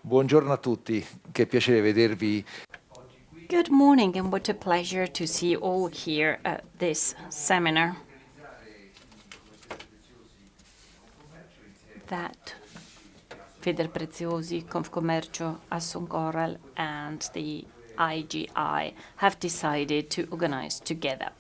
Buongiorno a tutti, che piacere vedervi. Good morning, and what a pleasure to see you all here at this seminar that Federpreziosi Confcommercio, Assocoral, and the IGI have decided to organize together.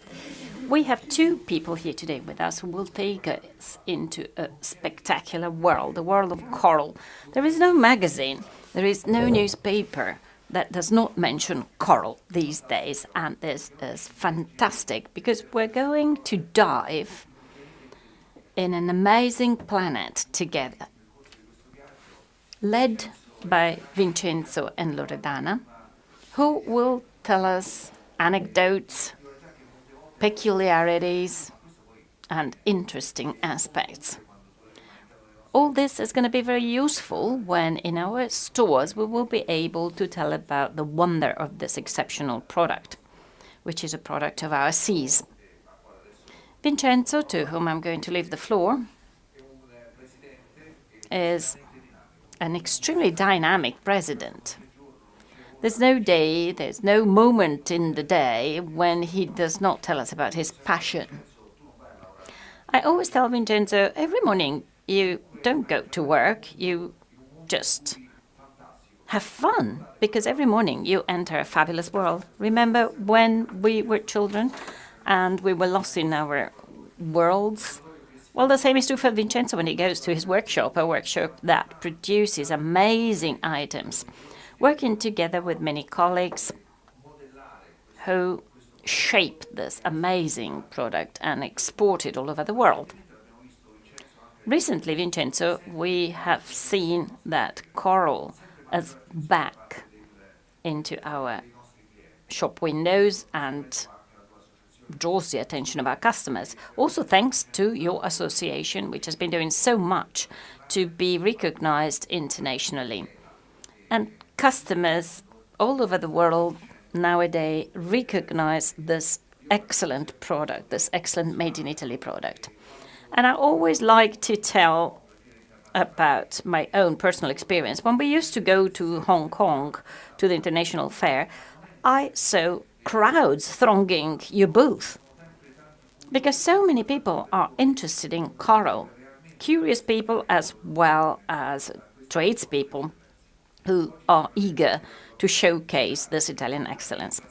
We have two people here today with us who will take us into a spectacular world, the world of coral. There is no magazine, there is no newspaper that does not mention coral these days, and this is fantastic because we're going to dive in an amazing planet together, led by Vincenzo and Loredana, who will tell us anecdotes, peculiarities, and interesting aspects. All this is going to be very useful when in our stores we will be able to tell about the wonder of this exceptional product, which is a product of our seas. Vincenzo, to whom I'm going to leave the floor, is an extremely dynamic president. There's no day, there's no moment in the day when he does not tell us about his passion. I always tell Vincenzo, every morning you don't go to work, you just have fun, because every morning you enter a fabulous world. Remember when we were children and we were lost in our worlds? Well, the same is true for Vincenzo when he goes to his workshop, a workshop that produces amazing items, working together with many colleagues who shape this amazing product and export it all over the world. Recently, Vincenzo, we have seen that coral is back into our shop windows and draws the attention of our customers. Also thanks to your association, which has been doing so much to be recognized internationally. And customers all over the world nowadays recognize this excellent product, this excellent made in Italy product. And I always like to tell about my own personal experience. When we used to go to Hong Kong, to the international fair, I saw crowds thronging your booth because so many people are interested in coral, curious people as well as tradespeople who are eager to showcase this Italian excellence.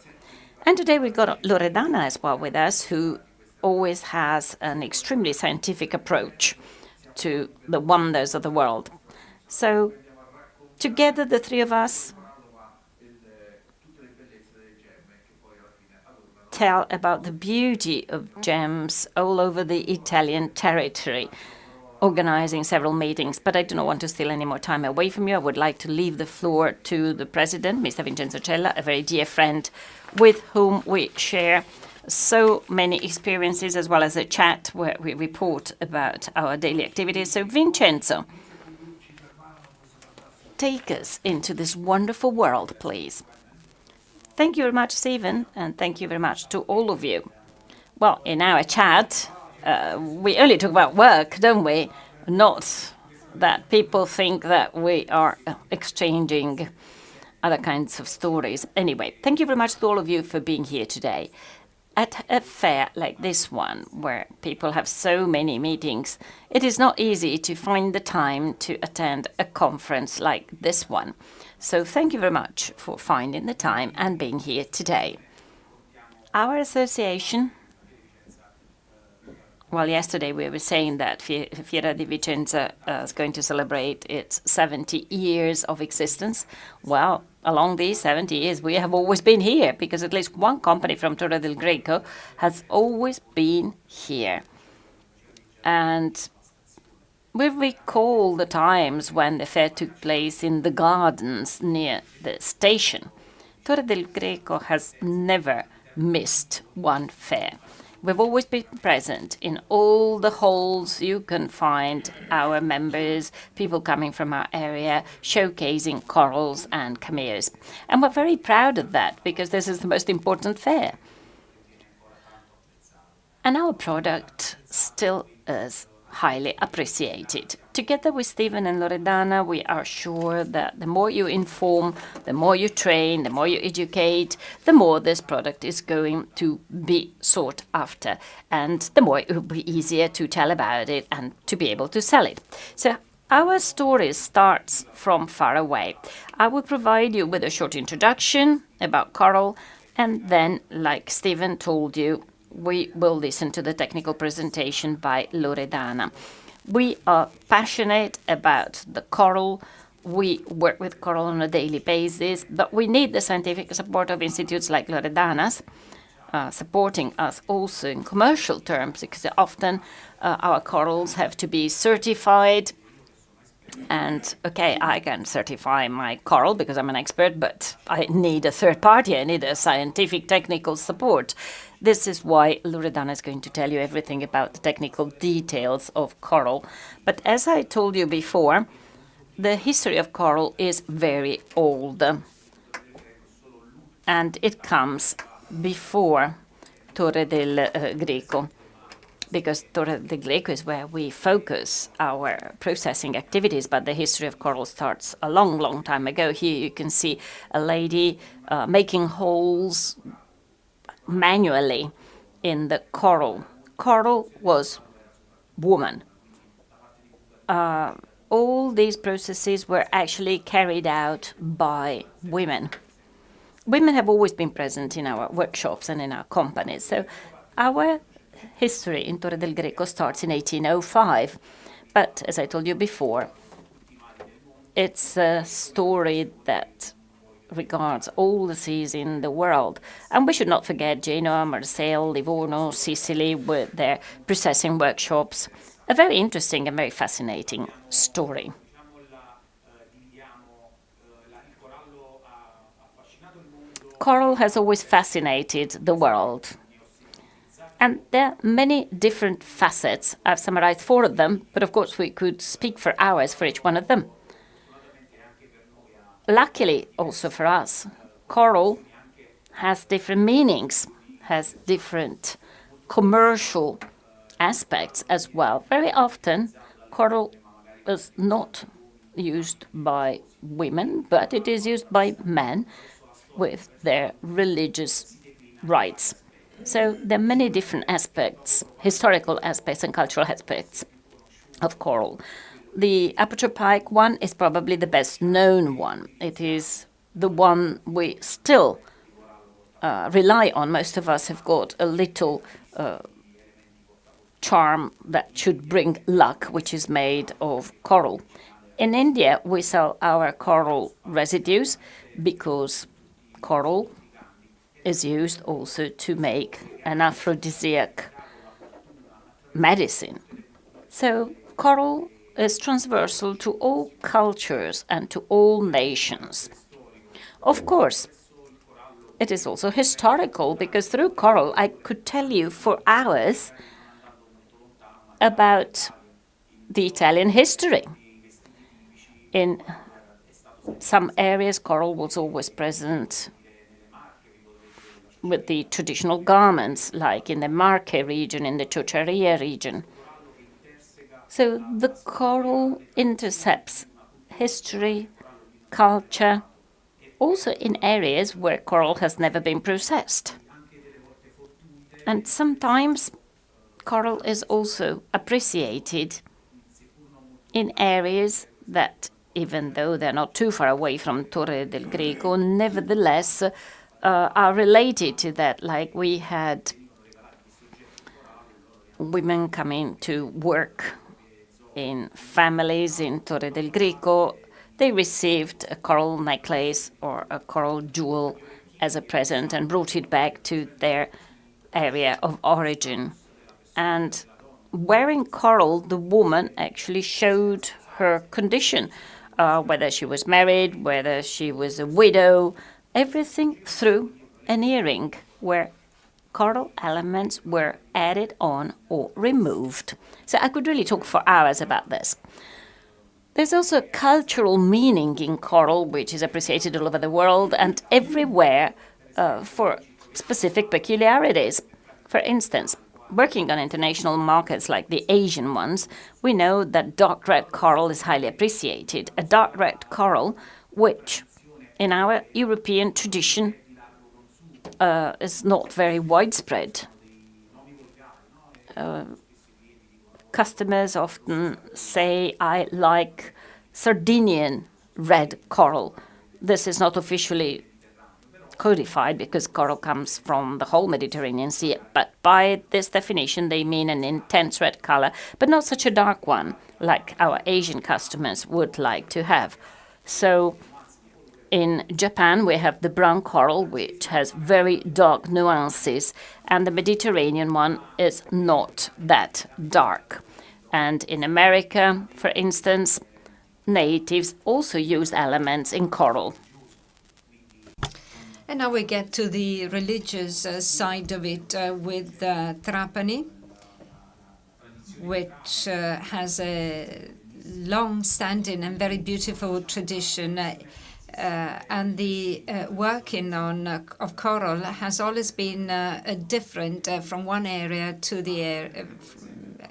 And today we've got Loredana as well with us, who always has an extremely scientific approach to the wonders of the world. So together, the three of us tell about the beauty of gems all over the Italian territory, organizing several meetings. But I do not want to steal any more time away from you. I would like to leave the floor to the president, Mr. Vincenzo Aucella, a very dear friend with whom we share so many experiences, as well as a chat where we report about our daily activities. So Vincenzo, take us into this wonderful world, please. Thank you very much, Stephen, and thank you very much to all of you. Well, in our chat, we only talk about work, don't we? Not that people think that we are exchanging other kinds of stories. Anyway, thank you very much to all of you for being here today. At a fair like this one, where people have so many meetings, it is not easy to find the time to attend a conference like this one. So thank you very much for finding the time and being here today. Our association, well, yesterday we were saying that Fiera di Vicenza is going to celebrate its 70 years of existence. Well, along these 70 years, we have always been here, because at least one company from Torre del Greco has always been here. And we recall the times when the fair took place in the gardens near the station. Torre del Greco has never missed one fair. We've always been present in all the halls you can find our members, people coming from our area, showcasing corals and cameos. And we're very proud of that, because this is the most important fair. And our product still is highly appreciated. Together with Stephen and Loredana, we are sure that the more you inform, the more you train, the more you educate, the more this product is going to be sought after, and the more it will be easier to tell about it and to be able to sell it. So our story starts from far away. I will provide you with a short introduction about coral, and then, like Stephen told you, we will listen to the technical presentation by Loredana. We are passionate about the coral. We work with coral on a daily basis, but we need the scientific support of institutes like Loredana's, supporting us also in commercial terms, because often our corals have to be certified. And okay, I can certify my coral because I'm an expert, but I need a third party. I need a scientific technical support. This is why Loredana is going to tell you everything about the technical details of coral. But as I told you before, the history of coral is very old. And it comes before Torre del Greco, because Torre del Greco is where we focus our processing activities, but the history of coral starts a long, long time ago. Here you can see a lady making holes manually in the coral. Coral was woman. All these processes were actually carried out by women. Women have always been present in our workshops and in our companies. So our history in Torre del Greco starts in 1805. But as I told you before, it's a story that regards all the seas in the world. And we should not forget Genoa, Marseille, Livorno, Sicily with their processing workshops. A very interesting and very fascinating story. Coral has always fascinated the world. And there are many different facets. I've summarized 4 of them, but of course we could speak for hours for each one of them. Luckily, also for us, coral has different meanings, has different commercial aspects as well. Very often, coral is not used by women, but it is used by men with their religious rites. So there are many different aspects, historical aspects and cultural aspects of coral. The aperture pike one is probably the best known one. It is the one we still rely on. Most of us have got a little charm that should bring luck, which is made of coral. In India, we sell our coral residues because coral is used also to make an aphrodisiac medicine. So coral is transversal to all cultures and to all nations. Of course, it is also historical, because through coral I could tell you for hours about the Italian history. In some areas, coral was always present with the traditional garments, like in the Marche region, in the Ciociaria region. So the coral intercepts history, culture, also in areas where coral has never been processed. And sometimes coral is also appreciated in areas that, even though they're not too far away from Torre del Greco, nevertheless are related to that. Like we had women coming to work in families in Torre del Greco. They received a coral necklace or a coral jewel as a present and brought it back to their area of origin. And wearing coral, the woman actually showed her condition, whether she was married, whether she was a widow, everything through an earring where coral elements were added on or removed. So I could really talk for hours about this. There's also a cultural meaning in coral, which is appreciated all over the world and everywhere for specific peculiarities. For instance, working on international markets like the Asian ones, we know that dark red coral is highly appreciated. A dark red coral, which in our European tradition is not very widespread. Customers often say, I like Sardinian red coral. This is not officially codified because coral comes from the whole Mediterranean Sea, but by this definition they mean an intense red color, but not such a dark one like our Asian customers would like to have. So in Japan we have the brown coral, which has very dark nuances, and the Mediterranean one is not that dark. And in America, for instance, natives also use elements in coral. And now we get to the religious side of it with Trapani, which has a long-standing and very beautiful tradition. And the working on of coral has always been different from one area to the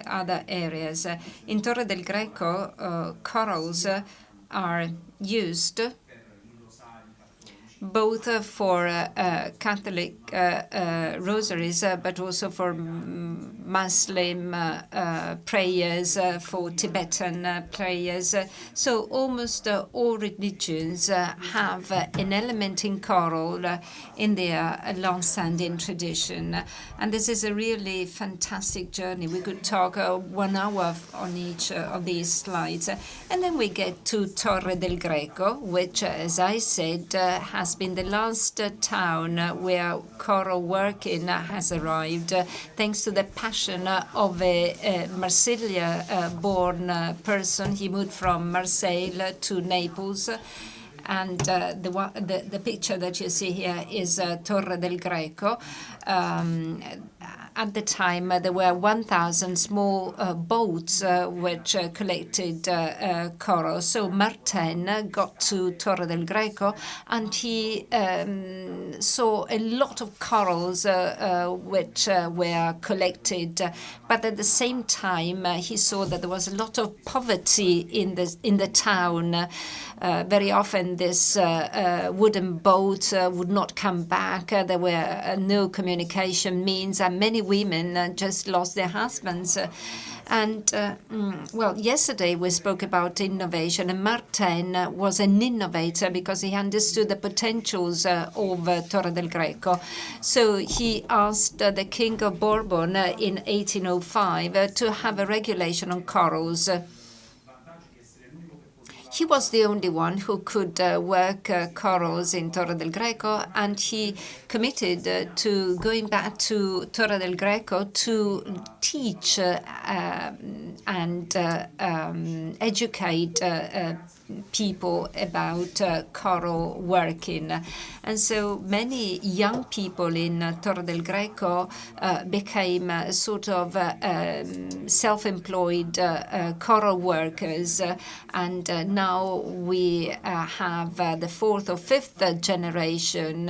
other areas. In Torre del Greco, corals are used both for Catholic rosaries, but also for Muslim prayers, for Tibetan prayers. So almost all religions have an element in coral in their long-standing tradition. And this is a really fantastic journey. We could talk 1 hour on each of these slides. And then we get to Torre del Greco, which, as I said, has been the last town where coral working has arrived, thanks to the passion of a Marsiglia-born person. He moved from Marseille to Naples. And the picture that you see here is Torre del Greco. At the time, there were 1,000 small boats which collected coral. So Martin got to Torre del Greco and he saw a lot of corals which were collected. But at the same time, he saw that there was a lot of poverty in the town. Very often this wooden boat would not come back. There were no communication means, and many women just lost their husbands. Well, yesterday we spoke about innovation, and Martin was an innovator because he understood the potentials of Torre del Greco. So he asked the King of Bourbon in 1805 to have a regulation on corals. He was the only one who could work corals in Torre del Greco, and he committed to going back to Torre del Greco to teach and educate people about coral working. And so many young people in Torre del Greco became sort of self-employed coral workers, and now we have the fourth or fifth generation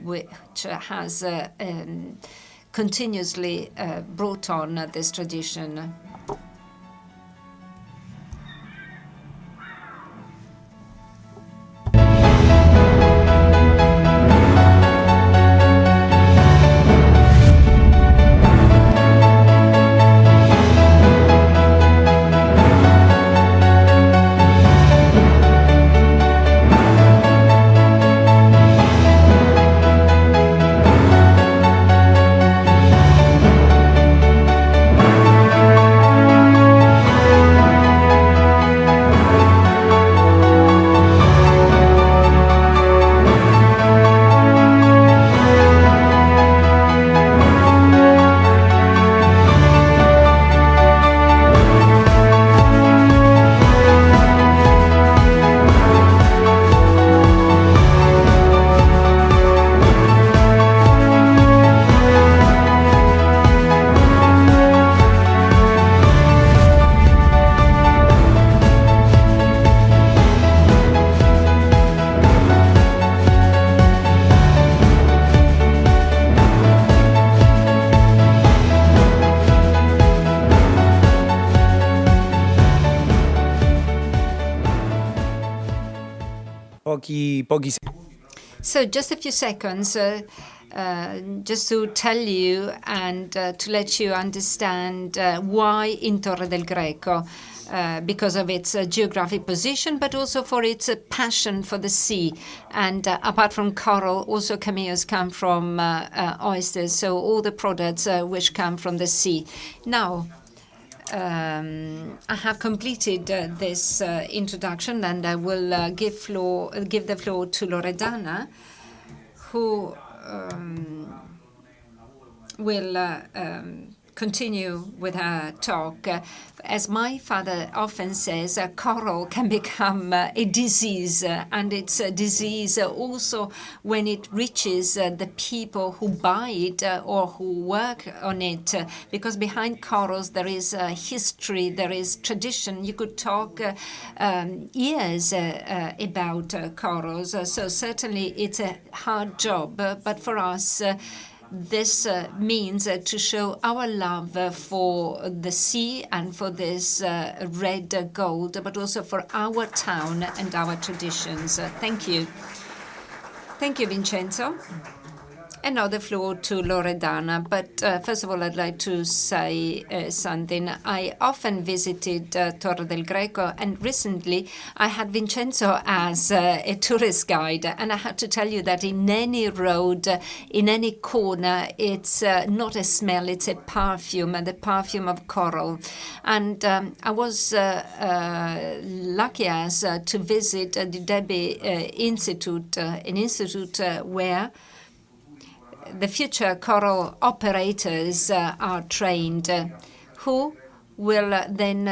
which has continuously brought on this tradition. So just a few seconds, just to tell you and to let you understand why in Torre del Greco. Because of its geographic position, but also for its passion for the sea. And apart from coral, also cameos come from oysters, so all the products which come from the sea. Now, I have completed this introduction, and I will give the floor to Loredana, who will continue with her talk. As my father often says, coral can become a disease, and it's a disease also when it reaches the people who buy it or who work on it, because behind corals there is history, there is tradition. You could talk years about corals, so certainly it's a hard job, but for us this means to show our love for the sea and for this red gold, but also for our town and our traditions. Thank you. Thank you, Vincenzo. And now the floor to Loredana. But first of all, I'd like to say something. I often visited Torre del Greco, and recently I had Vincenzo as a tourist guide. And I have to tell you that in any road, in any corner, it's not a smell, it's a perfume, the perfume of coral. And I was lucky as to visit the Debbie Institute, an institute where the future coral operators are trained, who will then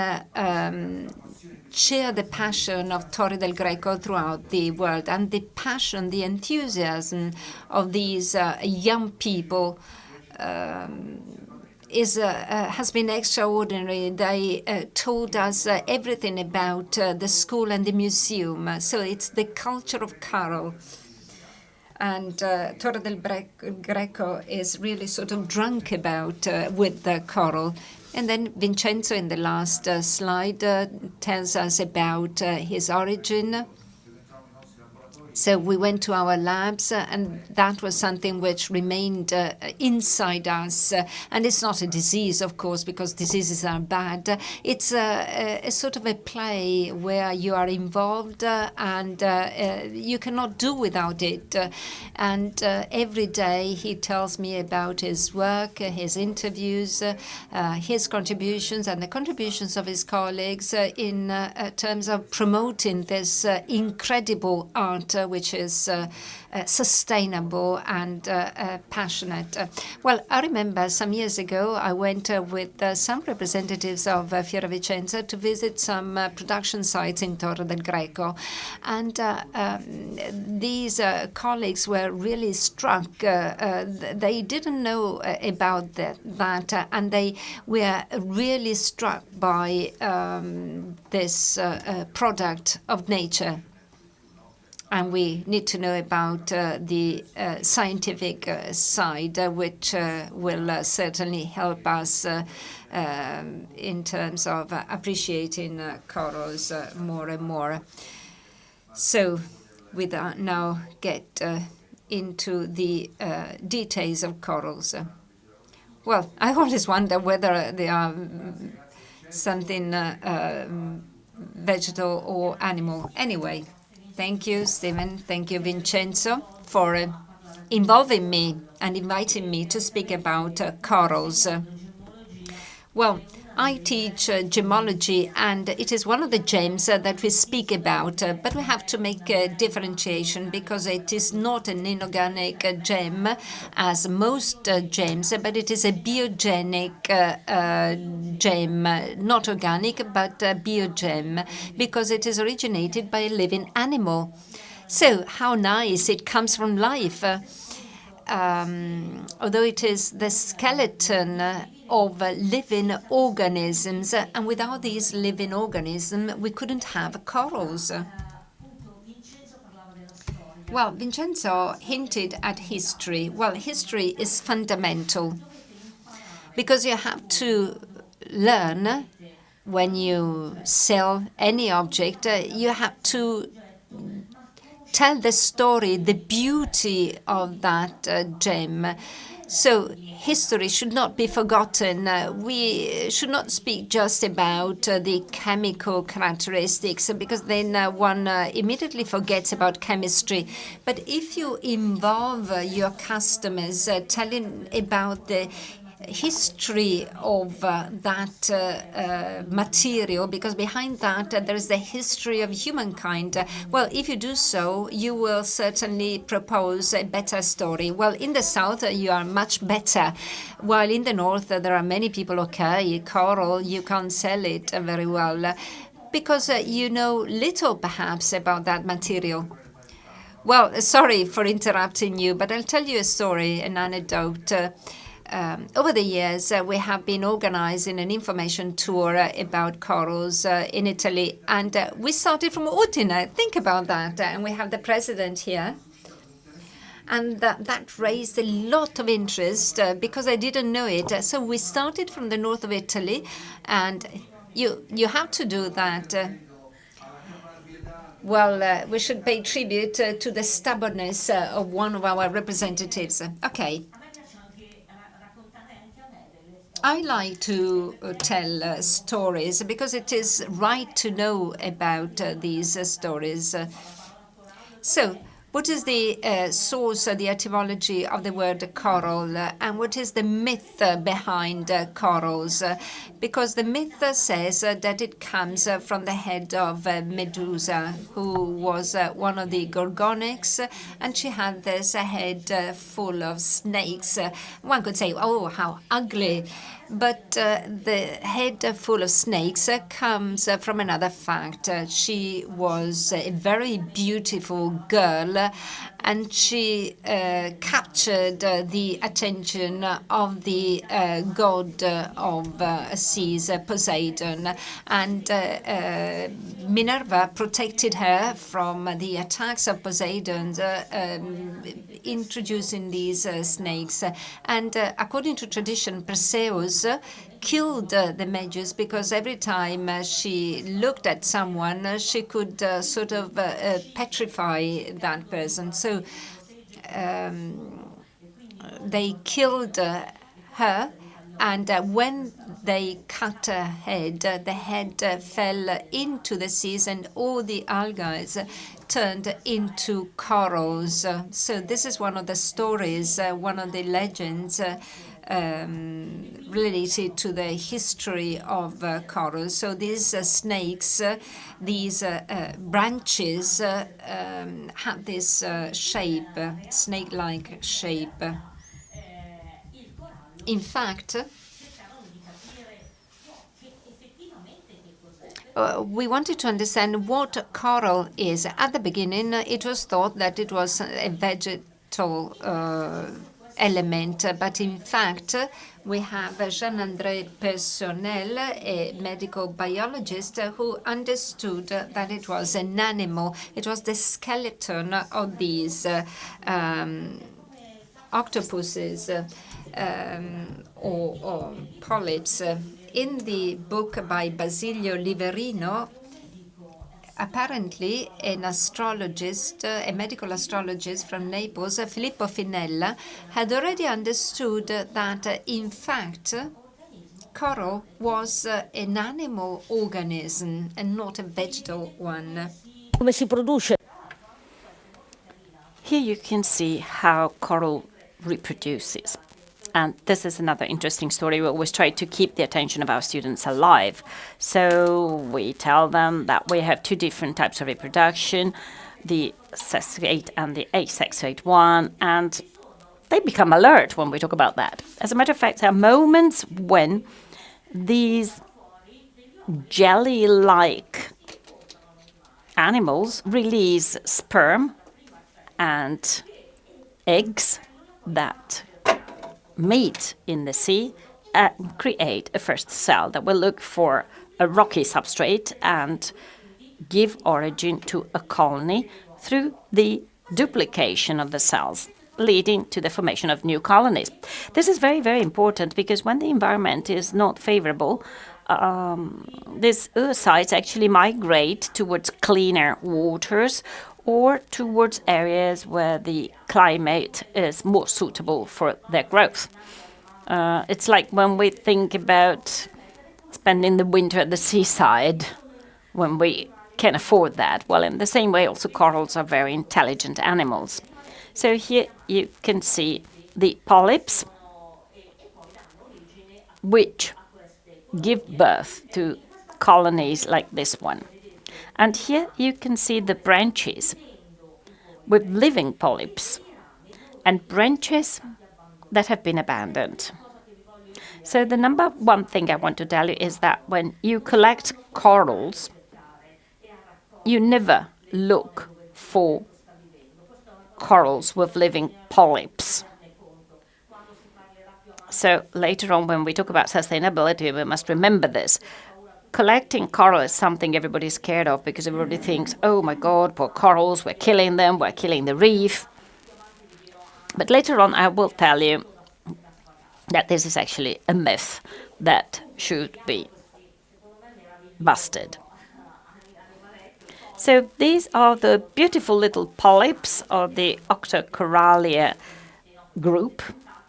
share the passion of Torre del Greco throughout the world. And the passion, the enthusiasm of these young people has been extraordinary. They told us everything about the school and the museum. So it's the culture of coral. And Torre del Greco is really sort of drunk with the coral. And then Vincenzo, in the last slide, tells us about his origin. So we went to our labs, and that was something which remained inside us. And it's not a disease, of course, because diseases are bad. It's a sort of a play where you are involved and you cannot do without it. And every day he tells me about his work, his interviews, his contributions, and the contributions of his colleagues in terms of promoting this incredible art, which is sustainable and passionate. Well, I remember some years ago I went with some representatives of Fiera Vicenza to visit some production sites in Torre del Greco. And these colleagues were really struck. They didn't know about that, and they were really struck by this product of nature. And we need to know about the scientific side, which will certainly help us in terms of appreciating corals more and more. So we now get into the details of corals. Well, I always wonder whether they are something vegetal or animal. Anyway. Thank you, Stephen. Thank you, Vincenzo, for involving me and inviting me to speak about corals. Well, I teach gemmology, and it is one of the gems that we speak about, but we have to make a differentiation because it is not an inorganic gem as most gems, but it is a biogenic gem, not organic, but biogem, because it is originated by a living animal. So how nice, it comes from life. Although it is the skeleton of living organisms, and without these living organisms, we couldn't have corals. Well, Vincenzo hinted at history. Well, history is fundamental because you have to learn when you sell any object, you have to tell the story, the beauty of that gem. So history should not be forgotten. We should not speak just about the chemical characteristics, because then one immediately forgets about chemistry. But if you involve your customers telling about the history of that material, because behind that there is the history of humankind. Well, if you do so, you will certainly propose a better story. Well, in the south, you are much better, while in the north, there are many people, okay, coral, you can't sell it very well, because you know little, perhaps, about that material. Well, sorry for interrupting you, but I'll tell you a story, an anecdote. Over the years, we have been organizing an information tour about corals in Italy, and we started from Udine. Think about that. And we have the president here. And that raised a lot of interest because I didn't know it. So we started from the north of Italy, and you have to do that. Well, we should pay tribute to the stubbornness of one of our representatives. Okay. I like to tell stories because it is right to know about these stories. So, what is the source, the etymology of the word coral, and what is the myth behind corals? Because the myth says that it comes from the head of Medusa, who was one of the Gorgonics, and she had this head full of snakes. One could say, oh, how ugly. But the head full of snakes comes from another fact. She was a very beautiful girl, and she captured the attention of the god of seas, Poseidon. And Minerva protected her from the attacks of Poseidon, introducing these snakes. And according to tradition, Perseus killed the Meduse because every time she looked at someone, she could sort of petrify that person. So they killed her, and when they cut her head, the head fell into the seas, and all the algae turned into corals. So this is one of the stories, one of the legends related to the history of corals. So these snakes, these branches had this shape, snake-like shape. In fact, we wanted to understand what coral is. At the beginning, it was thought that it was a vegetal element, but in fact, we have Jean-André Personnel, a medical biologist, who understood that it was an animal. It was the skeleton of these octopuses or polyps. In the book by Basilio Liverino, apparently an astrologist, a medical astrologist from Naples, Filippo Finella, had already understood that, in fact, coral was an animal organism and not a vegetal one. Come si produce? Here you can see how coral reproduces. And this is another interesting story. We always try to keep the attention of our students alive. So we tell them that we have two different types of reproduction, the sexuate and the asexuate one, and they become alert when we talk about that. As a matter of fact, there are moments when these jelly-like animals release sperm and eggs that meet in the sea and create a first cell that will look for a rocky substrate and give origin to a colony through the duplication of the cells, leading to the formation of new colonies. This is very, very important because when the environment is not favorable, these oocytes actually migrate towards cleaner waters or towards areas where the climate is more suitable for their growth. It's like when we think about spending the winter at the seaside, when we can afford that. Well, in the same way, also corals are very intelligent animals. So here you can see the polyps, which give birth to colonies like this one. And here you can see the branches with living polyps and branches that have been abandoned. So the number one thing I want to tell you is that when you collect corals, you never look for corals with living polyps. So later on, when we talk about sustainability, we must remember this. Collecting coral is something everybody's scared of because everybody thinks, oh my God, poor corals, we're killing them, we're killing the reef. But later on, I will tell you that this is actually a myth that should be busted. So these are the beautiful little polyps of the Octocoralia group,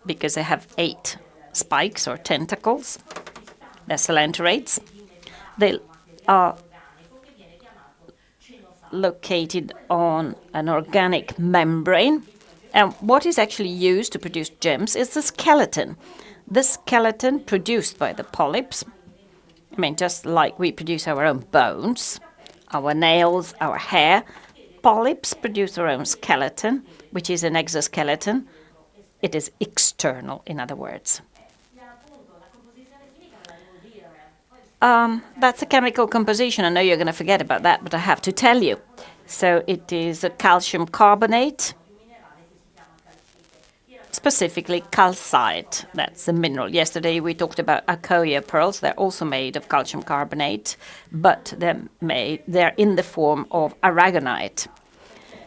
because they have 8 spikes or tentacles. They're cylinderates. They are located on an organic membrane. And what is actually used to produce gems is the skeleton. The skeleton produced by the polyps, I mean, just like we produce our own bones, our nails, our hair, polyps produce their own skeleton, which is an exoskeleton. It is external, in other words. That's a chemical composition. I know you're going to forget about that, but I have to tell you. So it is a calcium carbonate, specifically calcite. That's the mineral. Yesterday we talked about Accoya pearls. They're also made of calcium carbonate, but they're in the form of aragonite.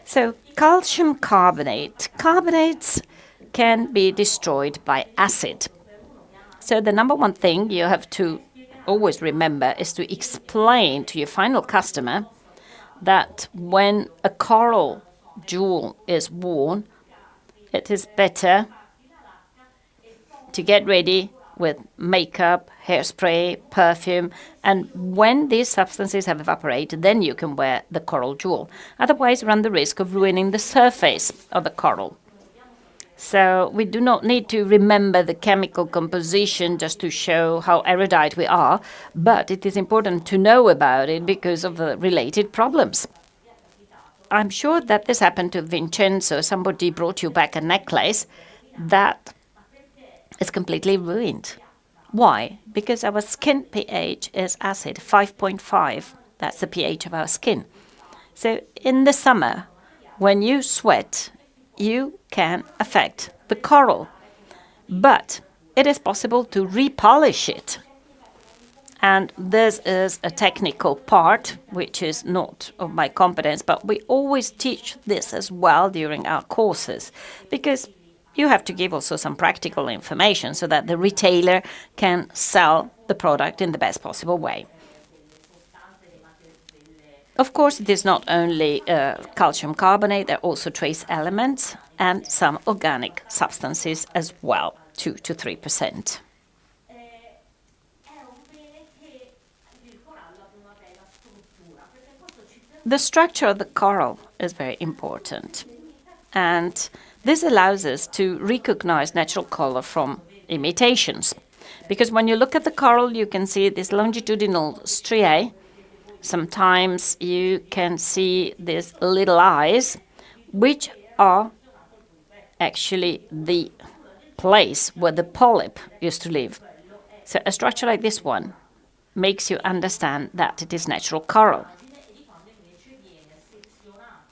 So calcium carbonate. Carbonates can be destroyed by acid. So the number one thing you have to always remember is to explain to your final customer that when a coral jewel is worn, it is better to get ready with makeup, hairspray, perfume, and when these substances have evaporated, then you can wear the coral jewel. Otherwise, run the risk of ruining the surface of the coral. So we do not need to remember the chemical composition just to show how erudite we are, but it is important to know about it because of the related problems. I'm sure that this happened to Vincenzo. Somebody brought you back a necklace that is completely ruined. Why? Because our skin pH is acid, 5.5. That's the pH of our skin. So in the summer, when you sweat, you can affect the coral. But it is possible to repolish it. And this is a technical part, which is not of my competence, but we always teach this as well during our courses, because you have to give also some practical information so that the retailer can sell the product in the best possible way. Of course, it is not only calcium carbonate, there are also trace elements and some organic substances as well, 2 to 3%. The structure of the coral is very important, and this allows us to recognize natural color from imitations. Because when you look at the coral, you can see these longitudinal striae. Sometimes you can see these little eyes, which are actually the place where the polyp used to live. So a structure like this one makes you understand that it is natural coral.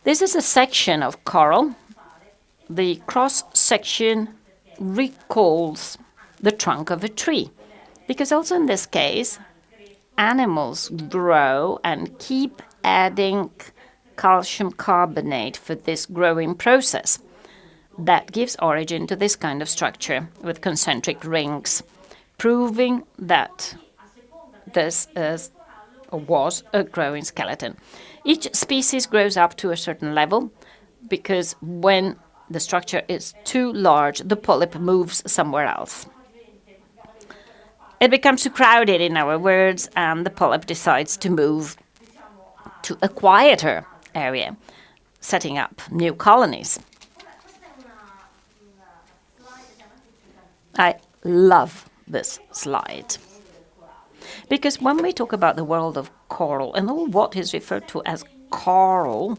This is a section of coral. The cross-section recalls the trunk of a tree, because also in this case, animals grow and keep adding calcium carbonate for this growing process. That gives origin to this kind of structure with concentric rings, proving that this is or was a growing skeleton. Each species grows up to a certain level because when the structure is too large, the polyp moves somewhere else. It becomes too crowded, in our words, and the polyp decides to move to a quieter area, setting up new colonies. I love this slide. Because when we talk about the world of coral and all what is referred to as coral,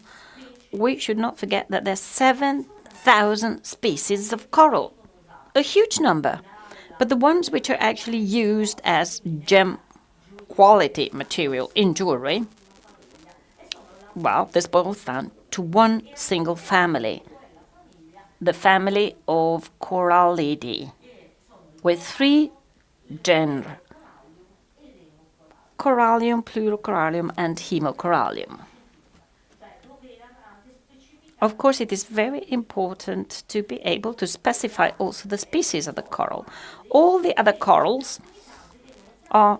we should not forget that there's 7,000 species of coral, a huge number. But the ones which are actually used as gem quality material in jewelry, well, this boils down to one single family, the family of Corallidae, with 3 genera: Corallium, Pleurocorallium, and Hemocorallium. Of course, it is very important to be able to specify also the species of the coral. All the other corals are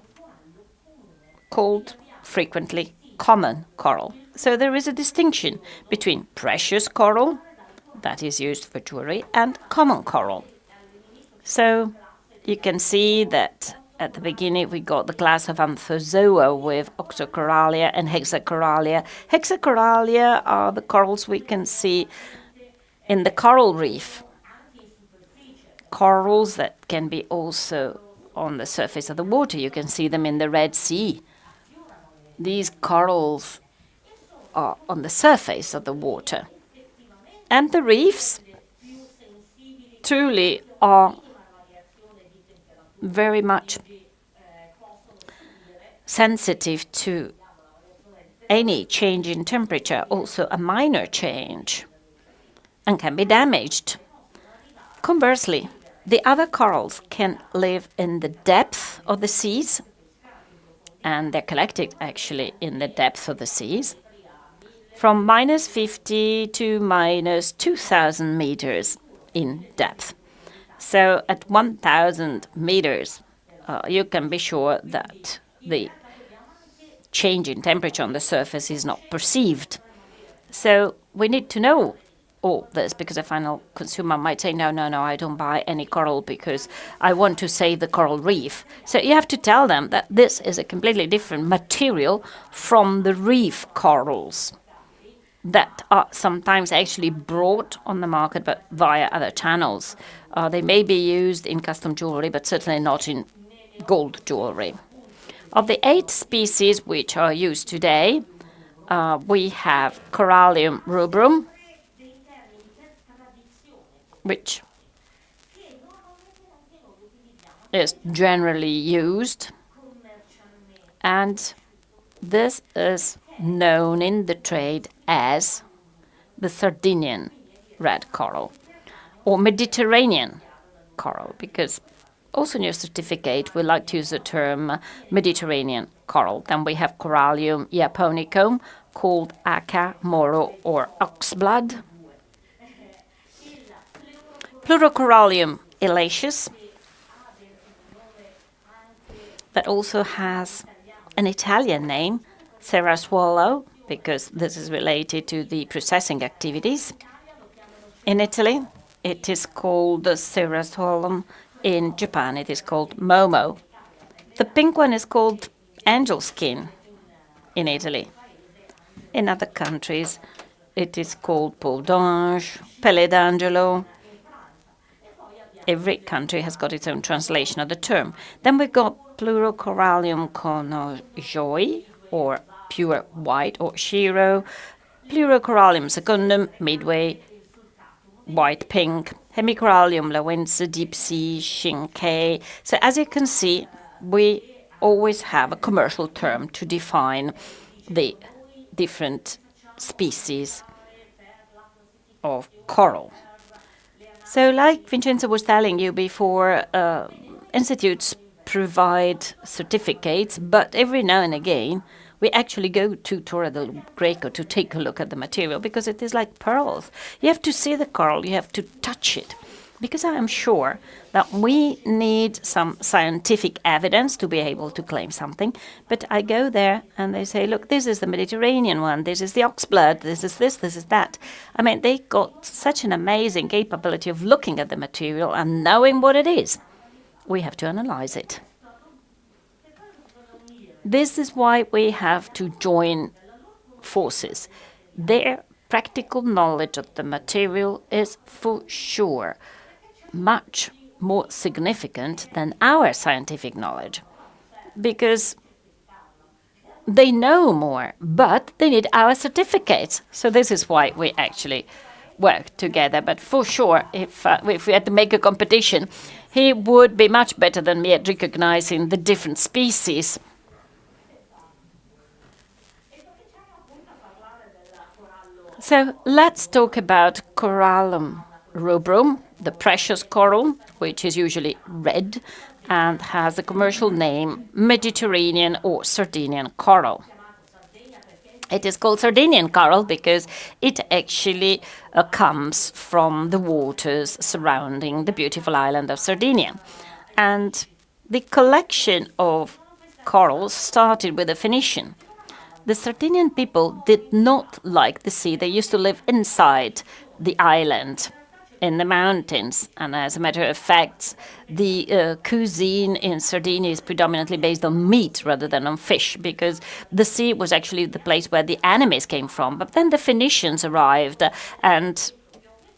called frequently common coral. So there is a distinction between precious coral, that is used for jewelry, and common coral. So you can see that at the beginning we got the class of Anthozoa with Octocoralia and Hexacoralia. Hexacoralia are the corals we can see in the coral reef. Corals that can be also on the surface of the water. You can see them in the Red Sea. These corals are on the surface of the water. And the reefs truly are very much sensitive to any change in temperature, also a minor change, and can be damaged. Conversely, the other corals can live in the depth of the seas, and they're collected actually in the depth of the seas, from -50 to -2,000 meters in depth. So at 1,000 meters, you can be sure that the change in temperature on the surface is not perceived. So we need to know all this, because a final consumer might say, no, I don't buy any coral because I want to save the coral reef. So you have to tell them that this is a completely different material from the reef corals that are sometimes actually brought on the market, but via other channels. They may be used in custom jewelry, but certainly not in gold jewelry. Of the 8 species which are used today, we have Corallium rubrum, which is generally used, and this is known in the trade as the Sardinian red coral or Mediterranean coral, because also in your certificate we like to use the term Mediterranean coral. Then we have Corallium japonicum, called Aca, Moro, or Oxblood. Pleurocorallium elaceus, that also has an Italian name, Serrasuolo, because this is related to the processing activities. In Italy, it is called the Serrasuolum. In Japan, it is called Momo. The pink one is called angel skin in Italy. In other countries, it is called peau d'ange, pelle d'angelo. Every country has got its own translation of the term. Then we've got Pleurocorallium conojoi, or pure white, or Shiro, Pleurocorallium secundum, midway, white pink, Hemicorallium lawense, deep sea, Shinkei. So as you can see, we always have a commercial term to define the different species of coral. So like Vincenzo was telling you before, institutes provide certificates, but every now and again we actually go to Torre del Greco to take a look at the material, because it is like pearls. You have to see the coral, you have to touch it. Because I am sure that we need some scientific evidence to be able to claim something. But I go there and they say, look, this is the Mediterranean one, this is the oxblood, this is this is that. I mean, they got such an amazing capability of looking at the material and knowing what it is. We have to analyze it. This is why we have to join forces. Their practical knowledge of the material is for sure much more significant than our scientific knowledge, because they know more, but they need our certificates. So this is why we actually work together. But for sure, if we had to make a competition, he would be much better than me at recognizing the different species. So let's talk about Corallum rubrum, the precious coral, which is usually red and has the commercial name Mediterranean or Sardinian coral. It is called Sardinian coral because it actually comes from the waters surrounding the beautiful island of Sardinia. And the collection of corals started with the Phoenician. The Sardinian people did not like the sea. They used to live inside the island, in the mountains. And as a matter of fact, the cuisine in Sardinia is predominantly based on meat rather than on fish, because the sea was actually the place where the enemies came from. But then the Phoenicians arrived and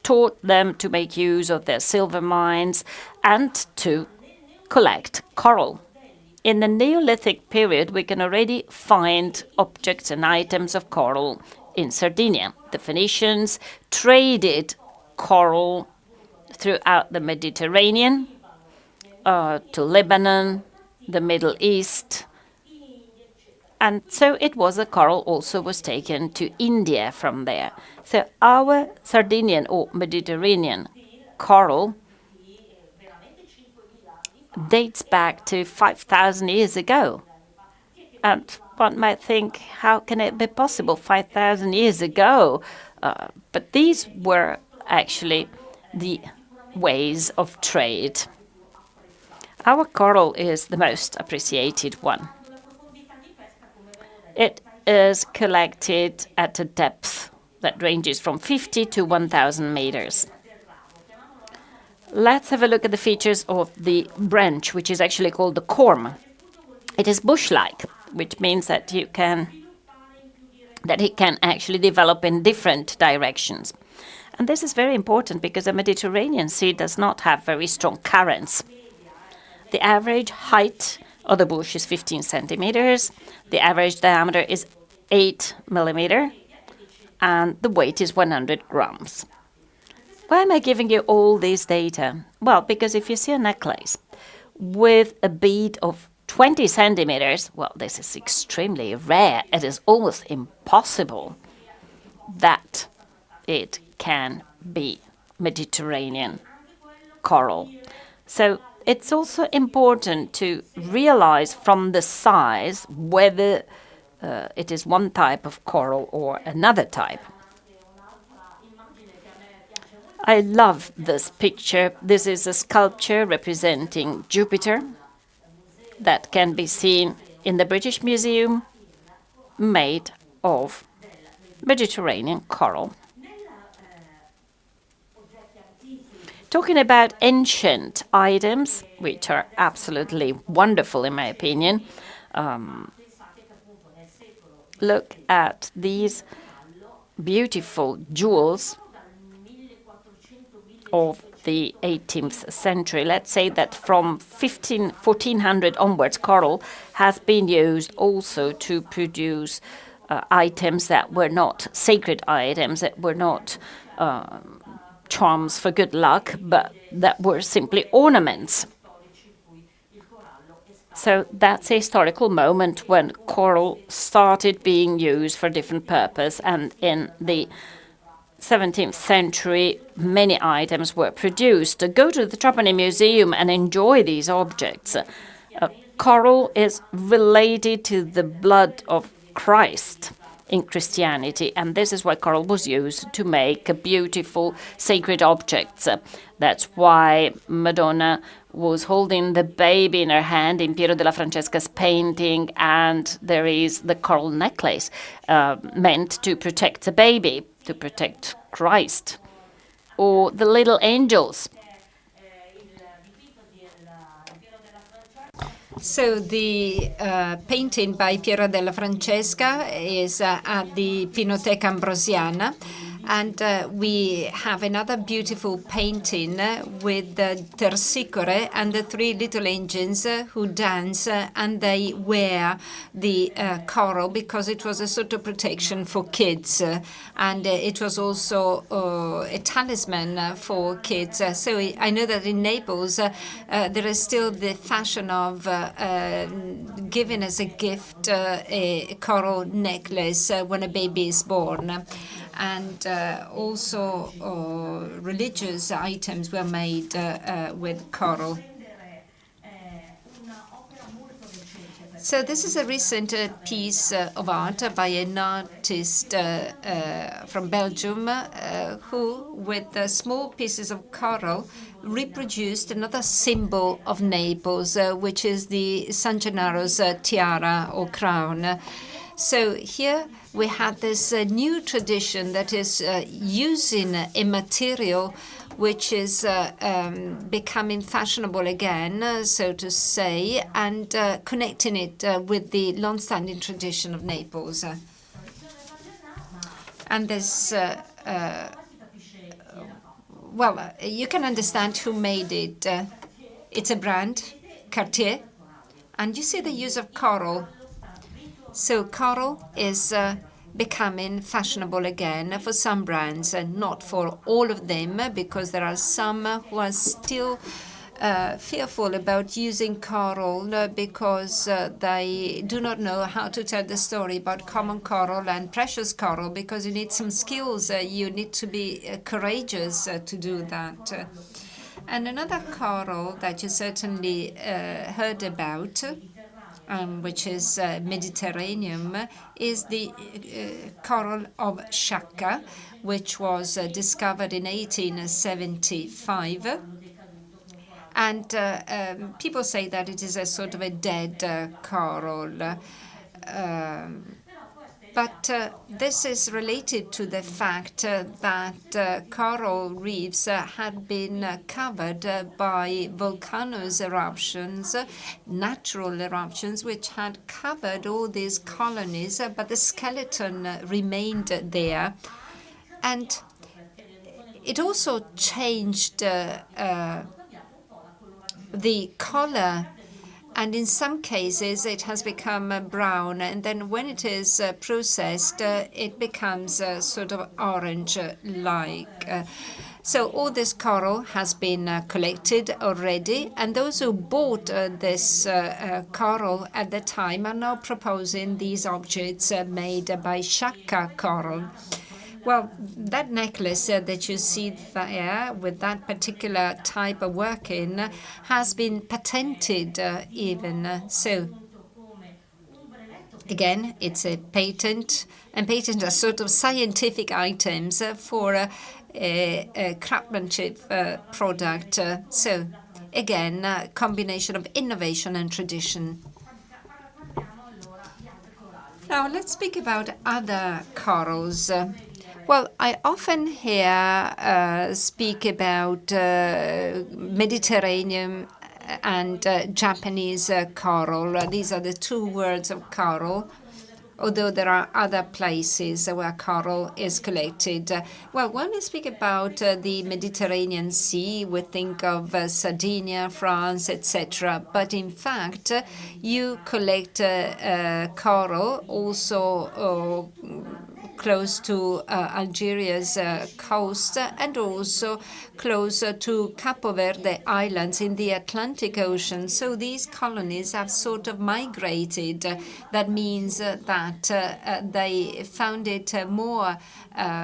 taught them to make use of their silver mines and to collect coral. In the Neolithic period, we can already find objects and items of coral in Sardinia. The Phoenicians traded coral throughout the Mediterranean to Lebanon, the Middle East. And so it was the coral also was taken to India from there. So our Sardinian or Mediterranean coral dates back to 5,000 years ago. And one might think, how can it be possible 5,000 years ago? But these were actually the ways of trade. Our coral is the most appreciated one. It is collected at a depth that ranges from 50 to 1,000 meters. Let's have a look at the features of the branch, which is actually called the corm. It is bush-like, which means that it can actually develop in different directions. And this is very important because the Mediterranean Sea does not have very strong currents. The average height of the bush is 15 centimeters. The average diameter is 8 millimeters. And the weight is 100 grams. Why am I giving you all this data? Well, because if you see a necklace with a bead of 20 centimeters, well, this is extremely rare. It is almost impossible that it can be Mediterranean coral. So it's also important to realize from the size whether it is one type of coral or another type. I love this picture. This is a sculpture representing Jupiter that can be seen in the British Museum, made of Mediterranean coral. Talking about ancient items, which are absolutely wonderful in my opinion, look at these beautiful jewels of the 18th century. Let's say that from 1400 onwards, coral has been used also to produce items that were not sacred items, that were not charms for good luck, but that were simply ornaments. So that's a historical moment when coral started being used for different purpose, and in the 17th century, many items were produced. Go to the Trapani Museum and enjoy these objects. Coral is related to the blood of Christ, in Christianity, and this is why coral was used to make beautiful sacred objects. That's why Madonna was holding the baby in her hand in Piero della Francesca's painting, and there is the coral necklace meant to protect the baby, to protect Christ, or the little angels. So the painting by Piero della Francesca is at the Pinoteca Ambrosiana, and we have another beautiful painting with the tersicore and the three little angels who dance, and they wear the coral because it was a sort of protection for kids, and it was also a talisman for kids. So I know that in Naples there is still the fashion of giving as a gift a coral necklace when a baby is born. And also religious items were made with coral. So this is a recent piece of art by an artist from Belgium who, with small pieces of coral, reproduced another symbol of Naples, which is the San Gennaro's tiara or crown. So here we have this new tradition that is using a material which is becoming fashionable again, so to say, and connecting it with the long-standing tradition of Naples. And this, well, you can understand who made it. It's a brand, Cartier, and you see the use of coral. So coral is becoming fashionable again for some brands, and not for all of them, because there are some who are still fearful about using coral because they do not know how to tell the story about common coral and precious coral, because you need some skills. You need to be courageous to do that. And another coral that you certainly heard about, which is Mediterranean, is the coral of Sciacca, which was discovered in 1875. And people say that it is a sort of a dead coral. But this is related to the fact that coral reefs had been covered by volcanoes eruptions, natural eruptions, which had covered all these colonies, but the skeleton remained there. And it also changed the color, and in some cases it has become brown, and then when it is processed it becomes sort of orange-like. So all this coral has been collected already, and those who bought this coral at the time are now proposing these objects made by Sciacca coral. Well, that necklace that you see there with that particular type of working has been patented even. So again, it's a patent, and patents are sort of scientific items for a craftsmanship product. So again, a combination of innovation and tradition. Now let's speak about other corals. Well, I often hear speak about Mediterranean and Japanese coral. These are the two words of coral, although there are other places where coral is collected. Well, when we speak about the Mediterranean Sea, we think of Sardinia, France, etc. But in fact, you collect coral also close to Algeria's coast, and also close to Capo Verde Islands in the Atlantic Ocean. So these colonies have sort of migrated. That means that they found it more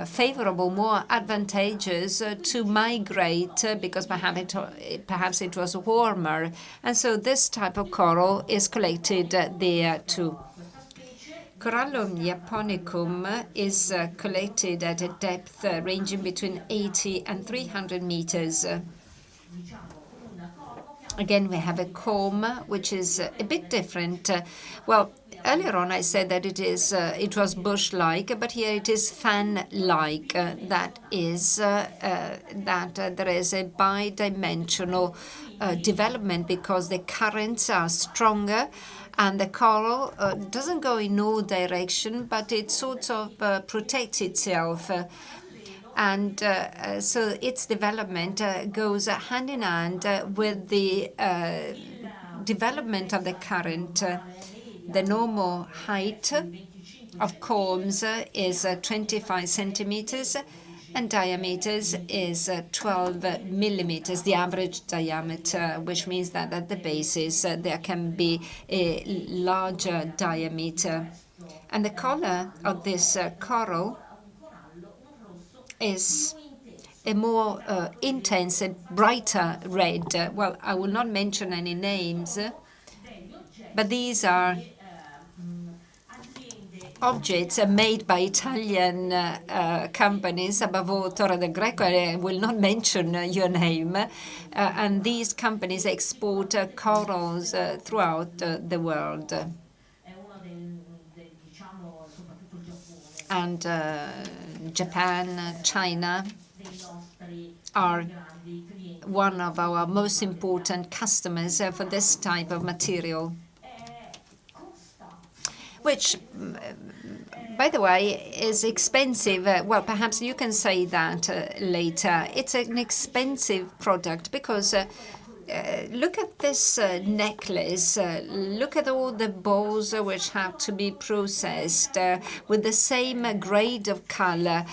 favorable, more advantageous to migrate because perhaps it was warmer. And so this type of coral is collected there too. Corallum japonicum is collected at a depth ranging between 80 and 300 meters. Again, we have a comb, which is a bit different. Well, earlier on I said that it was bush-like, but here it is fan-like. That is that there is a bidimensional development because the currents are stronger and the coral doesn't go in all direction, but it sort of protects itself. And so its development goes hand in hand with the development of the current. The normal height of combs is 25 centimeters and diameters is 12 millimeters, the average diameter, which means that at the bases there can be a larger diameter. And the color of this coral is a more intense, a brighter red. Well, I will not mention any names, but these are objects made by Italian companies, above all Torre del Greco. I will not mention your name. And these companies export corals throughout the world. And Japan, China are one of our most important customers for this type of material, which, by the way, is expensive. Well, perhaps you can say that later. It's an expensive product because look at this necklace. Look at all the balls which have to be processed with the same grade of color,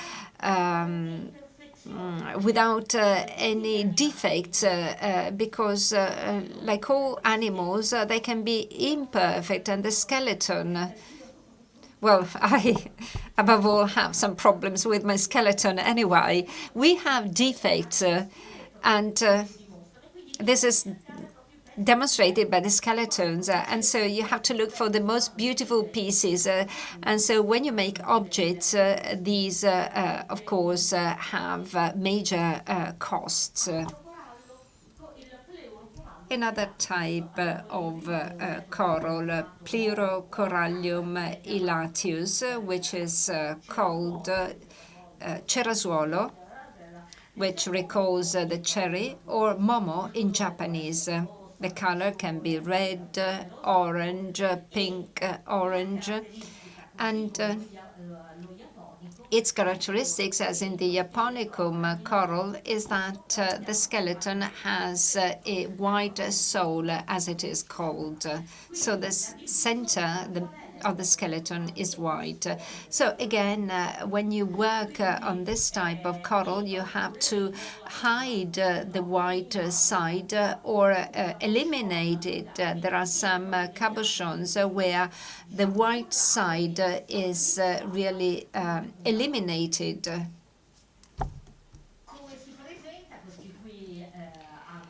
without any defects, because like all animals, they can be imperfect, and the skeleton, well, I, above all, have some problems with my skeleton anyway. We have defects, and this is demonstrated by the skeletons, and so you have to look for the most beautiful pieces. And so when you make objects, these, of course, have major costs. Another type of coral, Plerocorallium elatius, which is called cerasuolo, which recalls the cherry, or momo in Japanese. The color can be red, orange, pink, orange, and its characteristics, as in the Japonicum coral, is that the skeleton has a white soul, as it is called. So the center of the skeleton is white. So again, when you work on this type of coral, you have to hide the white side or eliminate it. There are some cabochons where the white side is really eliminated.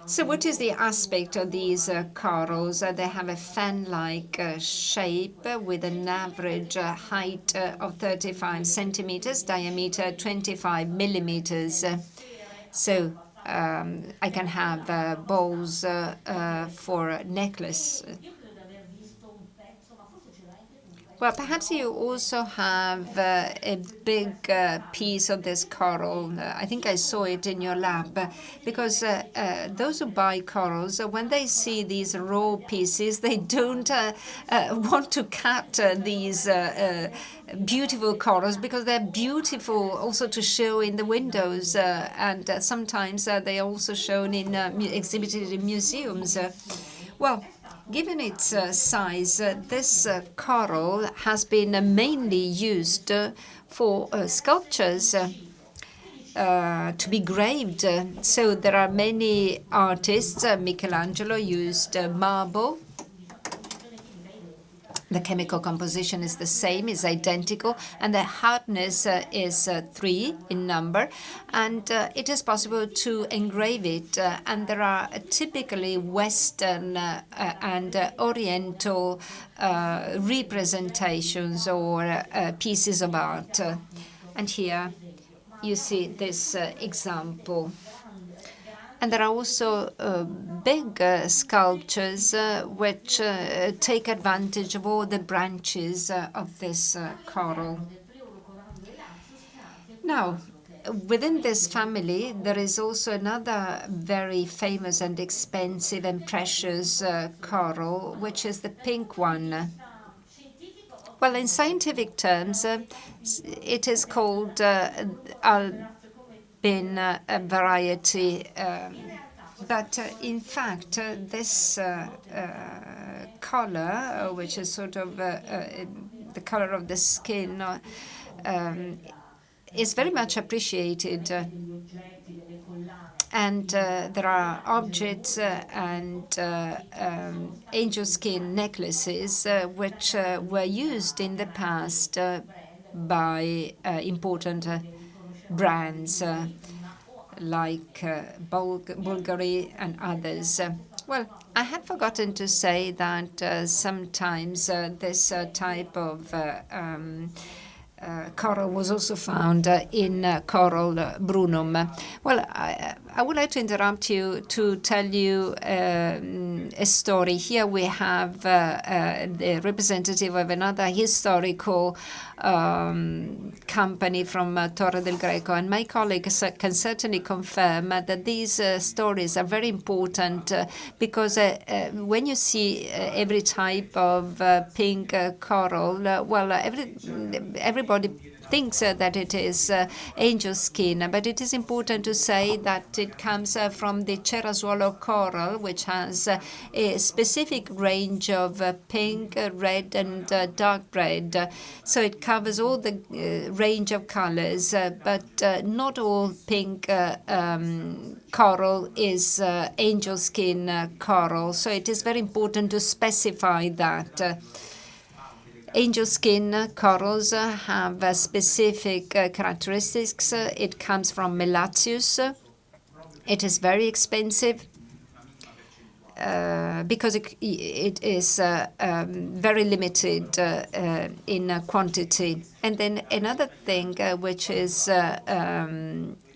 So what is the aspect of these corals? They have a fan-like shape with an average height of 35 centimeters, diameter 25 millimeters. So I can have balls for necklace. Well, perhaps you also have a big piece of this coral. I think I saw it in your lab, because those who buy corals, when they see these raw pieces, they don't want to cut these beautiful corals, because they're beautiful also to show in the windows, and sometimes they are also shown in exhibited in museums. Well, given its size, this coral has been mainly used for sculptures to be graved. So there are many artists. Michelangelo used marble The chemical composition is the same, is identical, and the hardness is 3 in number, and it is possible to engrave it. And there are typically Western and Oriental representations or pieces of art. And here you see this example. And there are also big sculptures which take advantage of all the branches of this coral. Now, within this family, there is also another very famous and expensive and precious coral, which is the pink one. Well, in scientific terms, it is called in a variety, but in fact this color, which is sort of the color of the skin, is very much appreciated. And there are objects and angel skin necklaces which were used in the past by important brands like Bulgari and others. Well, I had forgotten to say that sometimes this type of coral was also found in Coral brunum. Well, I would like to interrupt you to tell you a story. Here we have the representative of another historical company from Torre del Greco, and my colleague can certainly confirm that these stories are very important because when you see every type of pink coral, well, everybody thinks that it is angel skin, but it is important to say that it comes from the Cerasuolo coral, which has a specific range of pink, red, and dark red. So it covers all the range of colors, but not all pink coral is angel skin coral. So it is very important to specify that. Angel skin corals have specific characteristics. It comes from Melatius. It is very expensive because it is very limited in quantity. And then another thing which is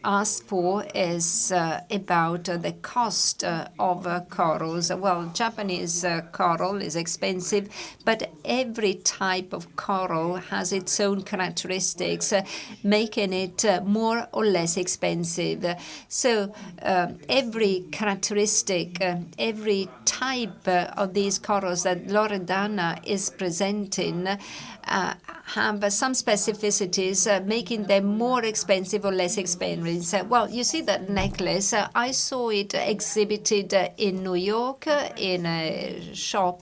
asked for is about the cost of corals. Well, Japanese coral is expensive, but every type of coral has its own characteristics, making it more or less expensive. So every characteristic, every type of these corals that Loredana is presenting have some specificities, making them more expensive or less expensive. Well, you see that necklace, I saw it exhibited in New York in a shop,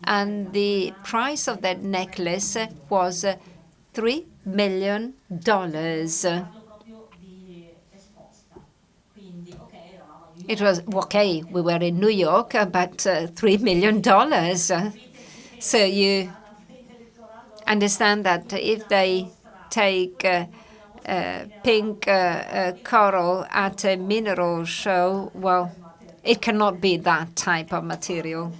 and the price of that necklace was $3 million. It was, okay, we were in New York, but $3 million. So you understand that if they take pink coral at a mineral show, well, it cannot be that type of material.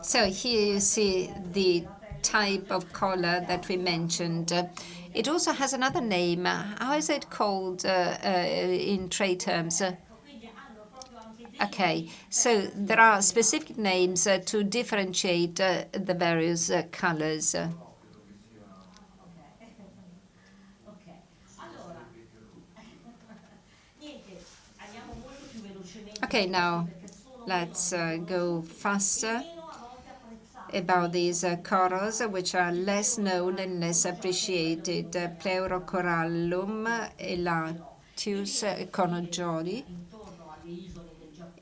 So here you see the type of color that we mentioned. It also has another name. How is it called in trade terms? Okay, so there are specific names to differentiate the various colors. Okay, now let's go faster about these corals, which are less known and less appreciated. Pleurocorallum elatius conojoli.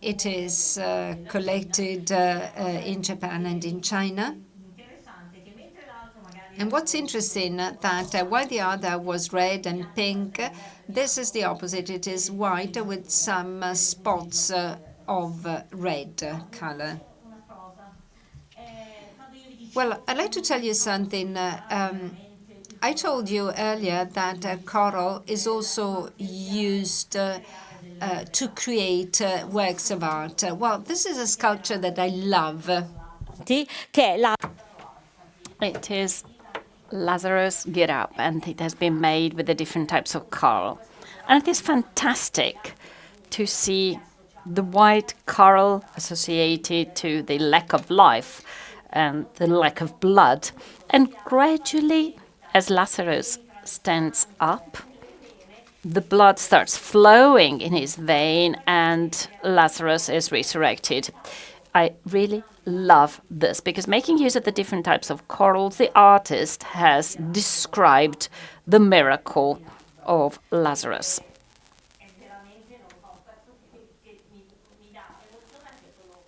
It is collected in Japan and in China. And what's interesting that while the other was red and pink, this is the opposite. It is white with some spots of red color. Well, I'd like to tell you something. I told you earlier that coral is also used to create works of art. Well, this is a sculpture that I love. It is Lazarus Get Up, and it has been made with the different types of coral. And it is fantastic to see the white coral associated to the lack of life and the lack of blood. And gradually, as Lazarus stands up, the blood starts flowing in his vein and Lazarus is resurrected. I really love this because making use of the different types of corals, the artist has described the miracle of Lazarus.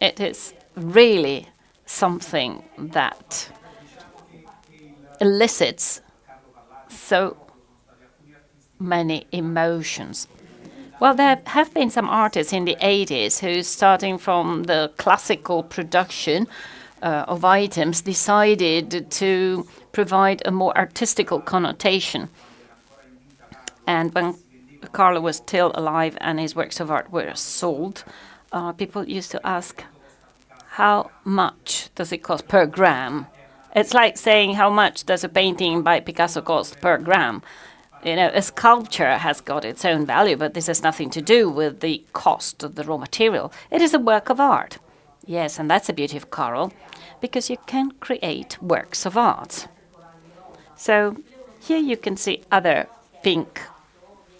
It is really something that elicits so many emotions. Well, there have been some artists in the 80s who, starting from the classical production of items, decided to provide a more artistical connotation. And when Carlo was still alive and his works of art were sold, people used to ask, how much does it cost per gram? It's like saying, how much does a painting by Picasso cost per gram? You know, a sculpture has got its own value, but this has nothing to do with the cost of the raw material. It is a work of art. Yes, and that's the beauty of coral, because you can create works of art. So here you can see other pink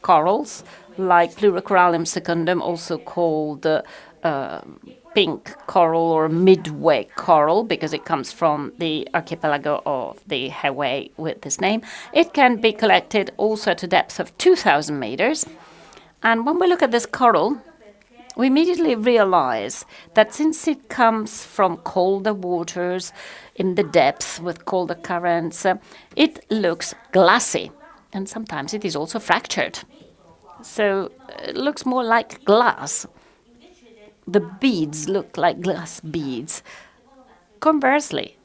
corals, like Pluricorallium secundum, also called pink coral or midway coral, because it comes from the archipelago of the Hawaii with this name. It can be collected also at a depth of 2,000 meters. And when we look at this coral, we immediately realize that since it comes from colder waters in the depths with colder currents, it looks glassy. And sometimes it is also fractured. So it looks more like glass. The beads look like glass beads. Conversely,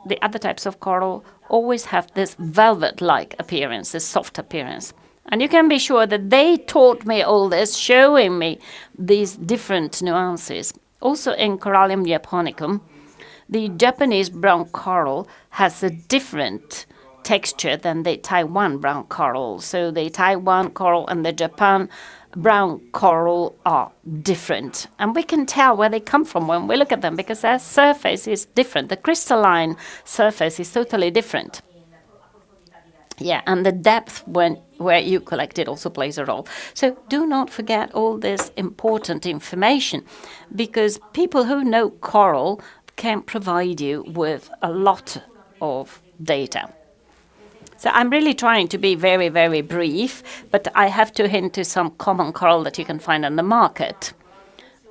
the other types of coral always have this velvet-like appearance, this soft appearance. And you can be sure that they taught me all this, showing me these different nuances. Also in Corallium japonicum, the Japanese brown coral has a different texture than the Taiwan brown coral. So the Taiwan coral and the Japan brown coral are different. And we can tell where they come from when we look at them because their surface is different. The crystalline surface is totally different. Yeah, and the depth where you collect it also plays a role. So do not forget all this important information, because people who know coral can provide you with a lot of data. So I'm really trying to be very, very brief, but I have to hint to some common coral that you can find on the market.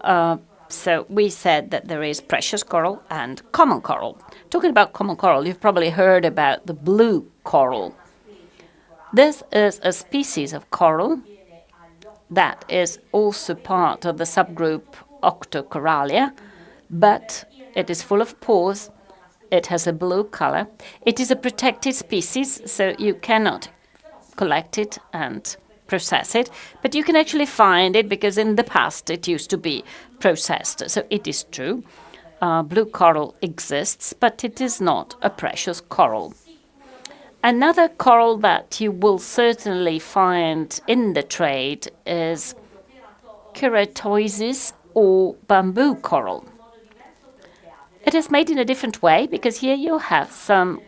So we said that there is precious coral and common coral. Talking about common coral, you've probably heard about the blue coral. This is a species of coral that is also part of the subgroup Octocorallia, but it is full of pores. It has a blue color. It is a protected species, so you cannot collect it and process it, but you can actually find it because in the past it used to be processed. So it is true. Blue coral exists, but it is not a precious coral. Another coral that you will certainly find in the trade is keratosis or bamboo coral. It is made in a different way because here you have some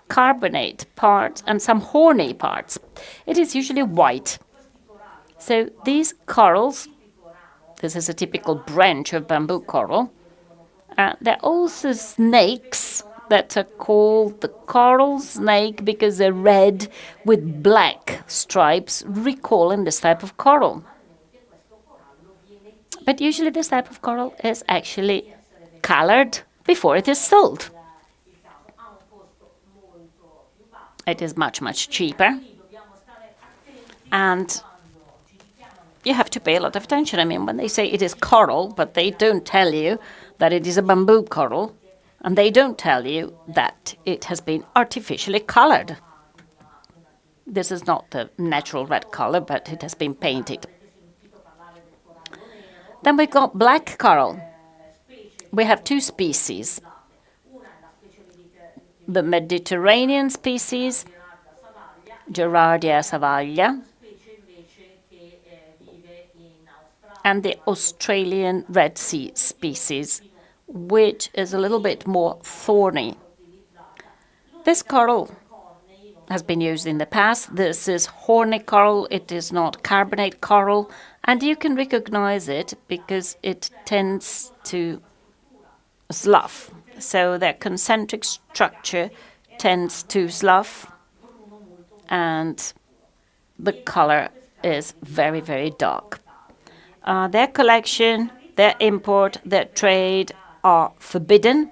carbonate parts and some horny parts. It is usually white. So these corals, this is a typical branch of bamboo coral. There are also snakes that are called the coral snake because they're red with black stripes, recalling this type of coral. But usually this type of coral is actually colored before it is sold. It is much, much cheaper. And you have to pay a lot of attention. I mean, when they say it is coral, but they don't tell you that it is a bamboo coral, And they don't tell you that it has been artificially colored. This is not the natural red color, but it has been painted. Then we've got black coral. We have two species. The Mediterranean species, Gerardia savaglia, and the Australian Red Sea species, which is a little bit more thorny. This coral has been used in the past. This is horny coral. It is not carbonate coral. And you can recognize it because it tends to slough. So their concentric structure tends to slough. And the color is very, very dark. Their collection, their import, their trade are forbidden.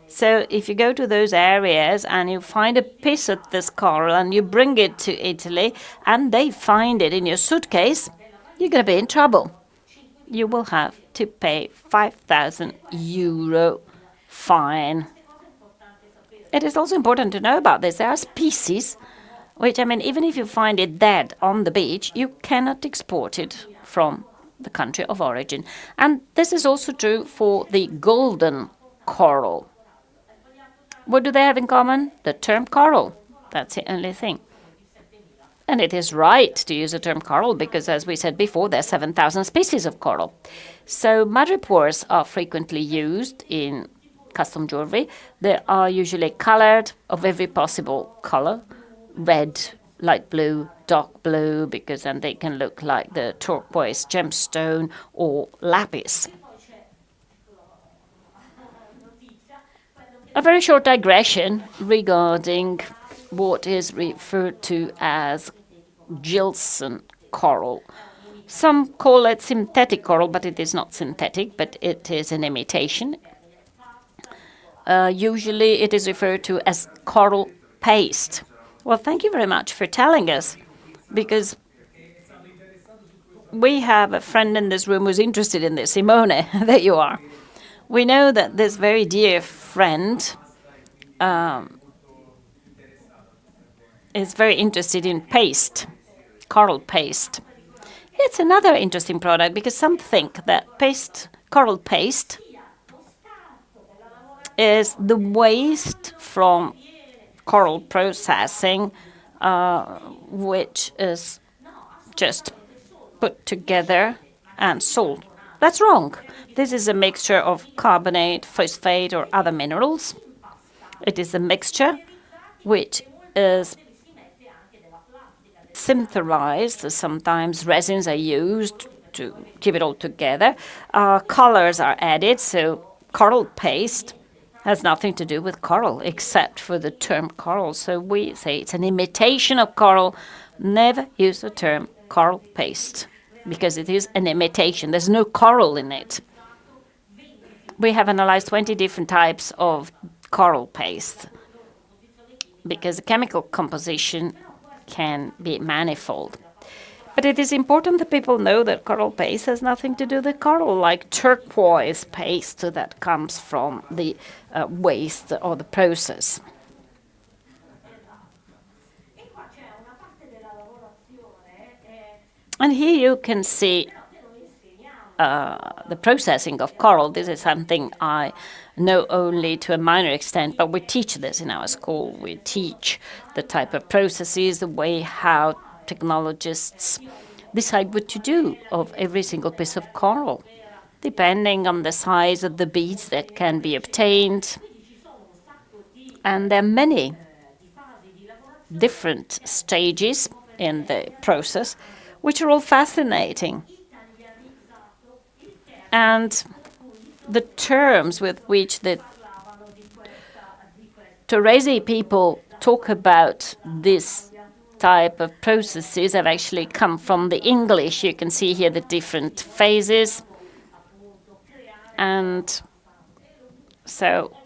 So if you go to those areas and you find a piece of this coral and you bring it to Italy and they find it in your suitcase, you're going to be in trouble. You will have to pay €5,000 fine. It is also important to know about this. There are species which, even if you find it dead on the beach, you cannot export it from the country of origin. And this is also true for the golden coral. What do they have in common? The term coral. That's the only thing. And it is right to use the term coral because, as we said before, there are 7,000 species of coral. So madrepores are frequently used in custom jewelry. They are usually colored of every possible color. Red, light blue, dark blue, because then they can look like the turquoise gemstone or lapis. A very short digression regarding what is referred to as Gilson coral. Some call it synthetic coral, but it is not synthetic, but it is an imitation. Usually it is referred to as coral paste. Well, thank you very much for telling us, because we have a friend in this room who's interested in this. Simone, there you are. We know that this very dear friend is very interested in paste, coral paste. It's another interesting product because some think that coral paste is the waste from coral processing, which is just put together and sold. That's wrong. This is a mixture of carbonate, phosphate, or other minerals. It is a mixture which is synthesized. Sometimes resins are used to keep it all together. Colors are added, so coral paste has nothing to do with coral except for the term coral. So we say it's an imitation of coral. Never use the term coral paste because it is an imitation. There's no coral in it. We have analyzed 20 different types of coral paste because the chemical composition can be manifold. But it is important that people know that coral paste has nothing to do with coral, like turquoise paste that comes from the waste or the process. And here you can see the processing of coral. This is something I know only to a minor extent, but we teach this in our school. We teach the type of processes, the way how technologists decide what to do of every single piece of coral, depending on the size of the beads that can be obtained. And there are many different stages in the process, which are all fascinating. And the terms with which the Torresi people talk about this type of processes have actually come from the English. You can see here the different phases. And so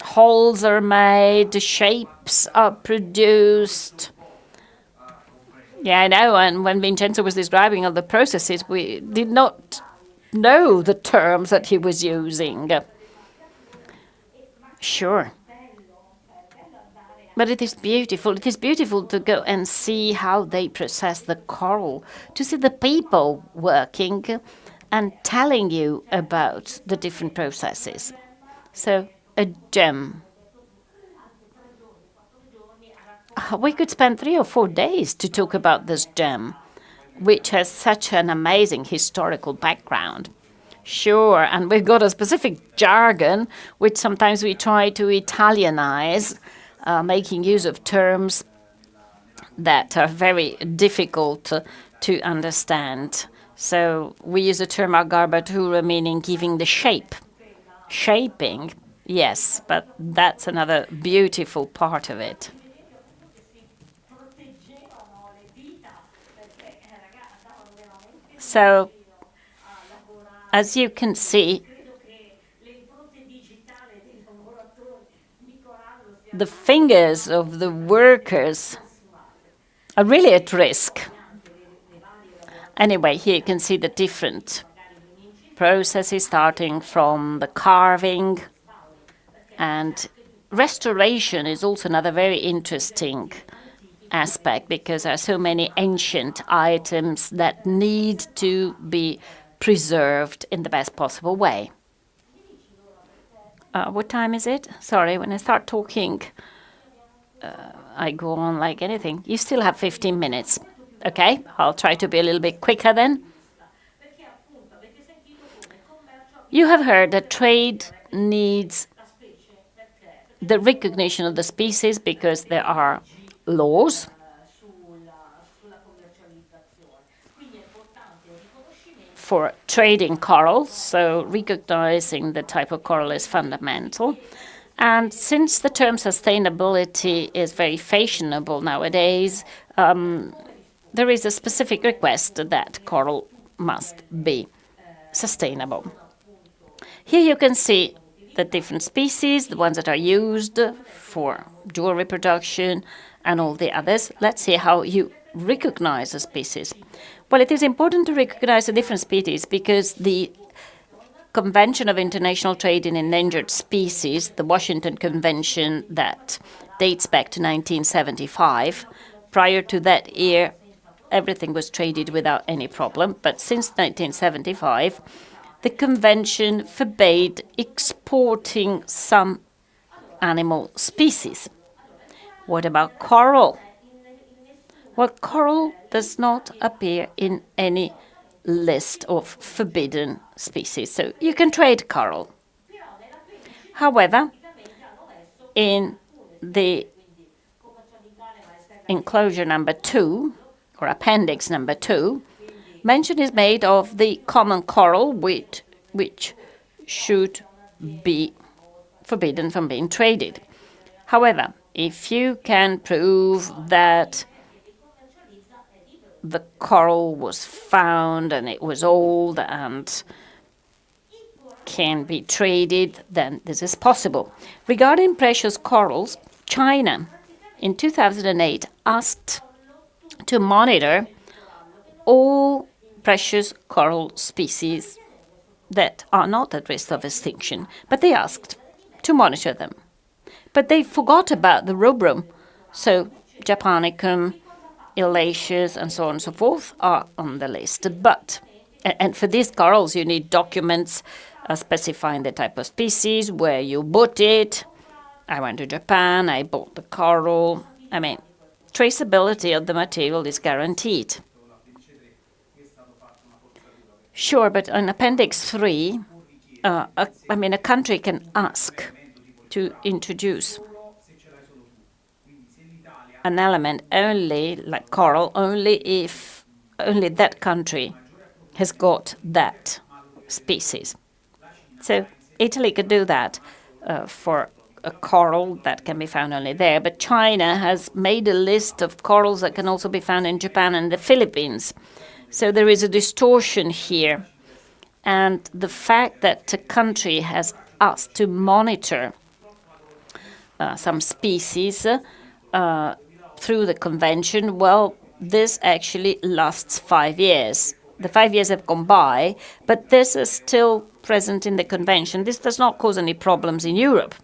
holes are made, shapes are produced. Yeah, I know, and when Vincenzo was describing all the processes, we did not know the terms that he was using. Sure. But it is beautiful. It is beautiful to go and see how they process the coral, to see the people working and telling you about the different processes. So, a gem. We could spend 3 or 4 days to talk about this gem, which has such an amazing historical background. Sure, and we've got a specific jargon, which sometimes we try to Italianize, making use of terms that are very difficult to understand. So we use the term aggarbatura, meaning giving the shape. Shaping, yes, but that's another beautiful part of it. So, as you can see, the fingers of the workers are really at risk. Anyway, here you can see the different processes starting from the carving, and restoration is also another very interesting aspect because there are so many ancient items that need to be preserved in the best possible way. What time is it? Sorry, when I start talking, I go on like anything. You still have 15 minutes. Okay, I'll try to be a little bit quicker then. You have heard that trade needs the recognition of the species because there are laws. For trading coral, so recognizing the type of coral is fundamental. And since the term sustainability is very fashionable nowadays, there is a specific request that coral must be sustainable. Here you can see the different species, the ones that are used for jewelry production and all the others. Let's see how you recognize a species. Well, it is important to recognize the different species because the Convention of International Trade in Endangered Species, the Washington Convention that dates back to 1975, prior to that year, everything was traded without any problem. But since 1975, the convention forbade exporting some animal species. What about coral? Well, coral does not appear in any list of forbidden species, so you can trade coral. However, in the enclosure number 2, or appendix number 2, mention is made of the common coral, which should be forbidden from being traded. However, if you can prove that the coral was found and it was old and can be traded, then this is possible. Regarding precious corals, China in 2008 asked to monitor all precious coral species that are not at risk of extinction, but they asked to monitor them. But they forgot about the rubrum, so Japonicum, Elaceus, and so on and so forth are on the list. And for these corals, you need documents specifying the type of species, where you bought it. I went to Japan, I bought the coral. I mean, traceability of the material is guaranteed. Sure, but in Appendix 3, a country can ask to introduce an element only, like coral, only if only that country has got that species. So Italy could do that for a coral that can be found only there, but China has made a list of corals that can also be found in Japan and the Philippines. So there is a distortion here. And the fact that a country has asked to monitor some species through the convention, well, this actually lasts 5 years. the 5 years have gone by, but this is still present in the convention. This does not cause any problems in Europe,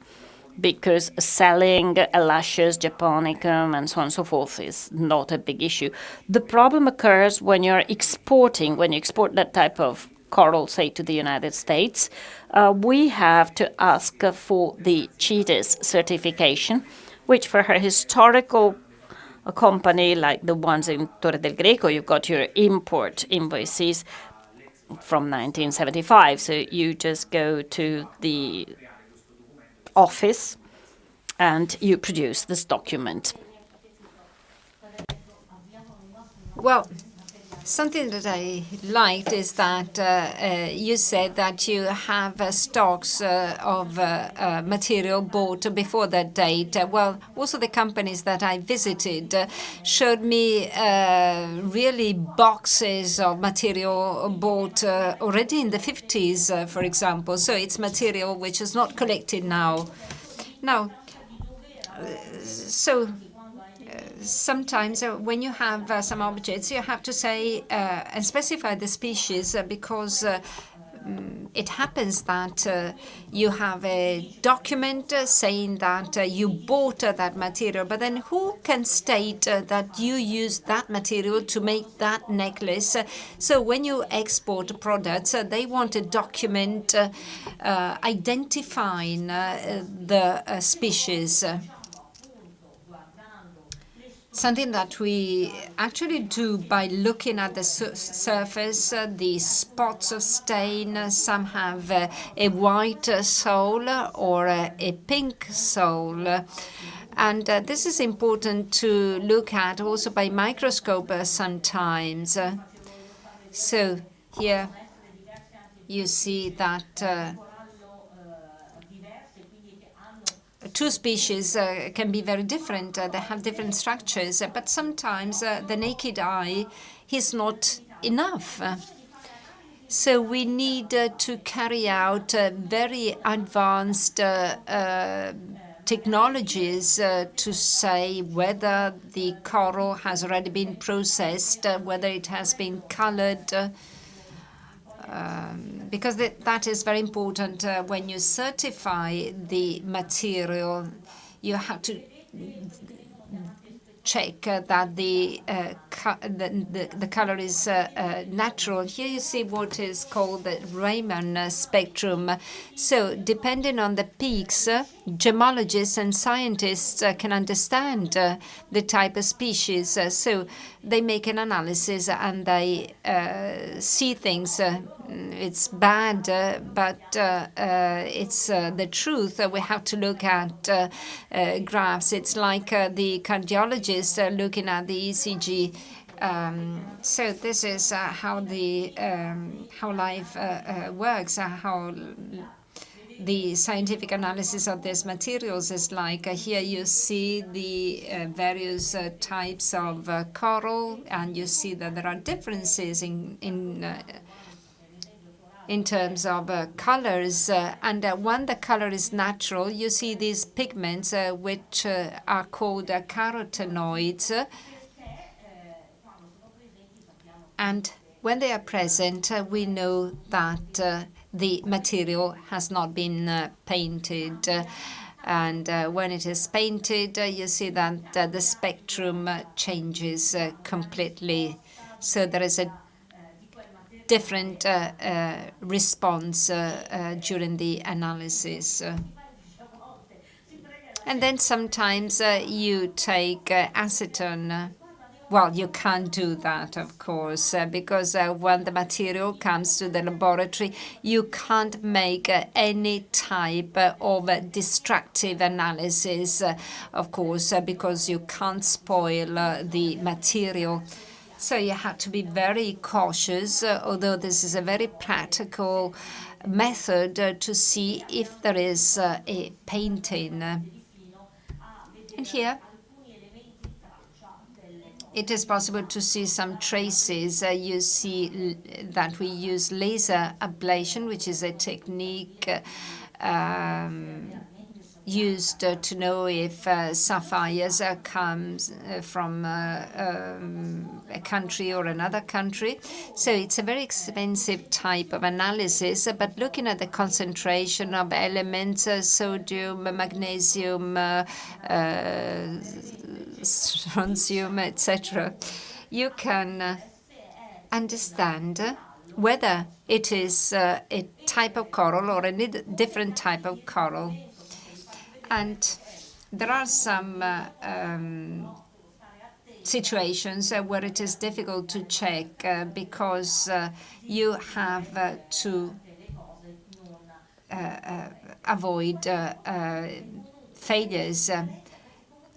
because selling luscious Japonicum and so on and so forth is not a big issue. The problem occurs when you're exporting, when you export that type of coral, say, to the United States. We have to ask for the CITES certification, which for a historical company like the ones in Torre del Greco, you've got your import invoices from 1975. So you just go to the office and you produce this document. Well, something that I liked is that you said that you have stocks of material bought before that date. Well, also the companies that I visited showed me really boxes of material bought already in the 50s, for example. So it's material which is not collected now. Sometimes when you have some objects, you have to say and specify the species because it happens that you have a document saying that you bought that material, but then who can state that you used that material to make that necklace? So when you export products, they want a document identifying the species. Something that we actually do by looking at the surface, the spots of stain. Some have a white sole or a pink sole. And this is important to look at also by microscope sometimes. So here you see that two species can be very different. They have different structures, but sometimes the naked eye is not enough. So we need to carry out very advanced technologies to say whether the coral has already been processed, whether it has been colored. Because that is very important. When you certify the material, you have to check that the color is natural. Here you see what is called the Raman spectrum. So depending on the peaks, gemmologists and scientists can understand the type of species. So they make an analysis and they see things. It's bad, but it's the truth. We have to look at graphs. It's like the cardiologist looking at the ECG. So this is how life works. How the scientific analysis of these materials is like. Here you see the various types of coral, and you see that there are differences in terms of colors. And when the color is natural, you see these pigments which are called carotenoids. And when they are present, we know that the material has not been painted. And when it is painted, you see that the spectrum changes completely. So there is a different response during the analysis. And then sometimes you take acetone. Well, you can't do that, of course, because when the material comes to the laboratory, you can't make any type of destructive analysis, of course, because you can't spoil the material. So you have to be very cautious, although this is a very practical method to see if there is a painting. And here, it is possible to see some traces. You see that we use laser ablation, which is a technique used to know if sapphires comes from a country or another country. So it's a very expensive type of analysis, but looking at the concentration of elements, sodium, magnesium, strontium, etc., you can understand whether it is a type of coral or a different type of coral. And there are some situations where it is difficult to check because you have to avoid failures.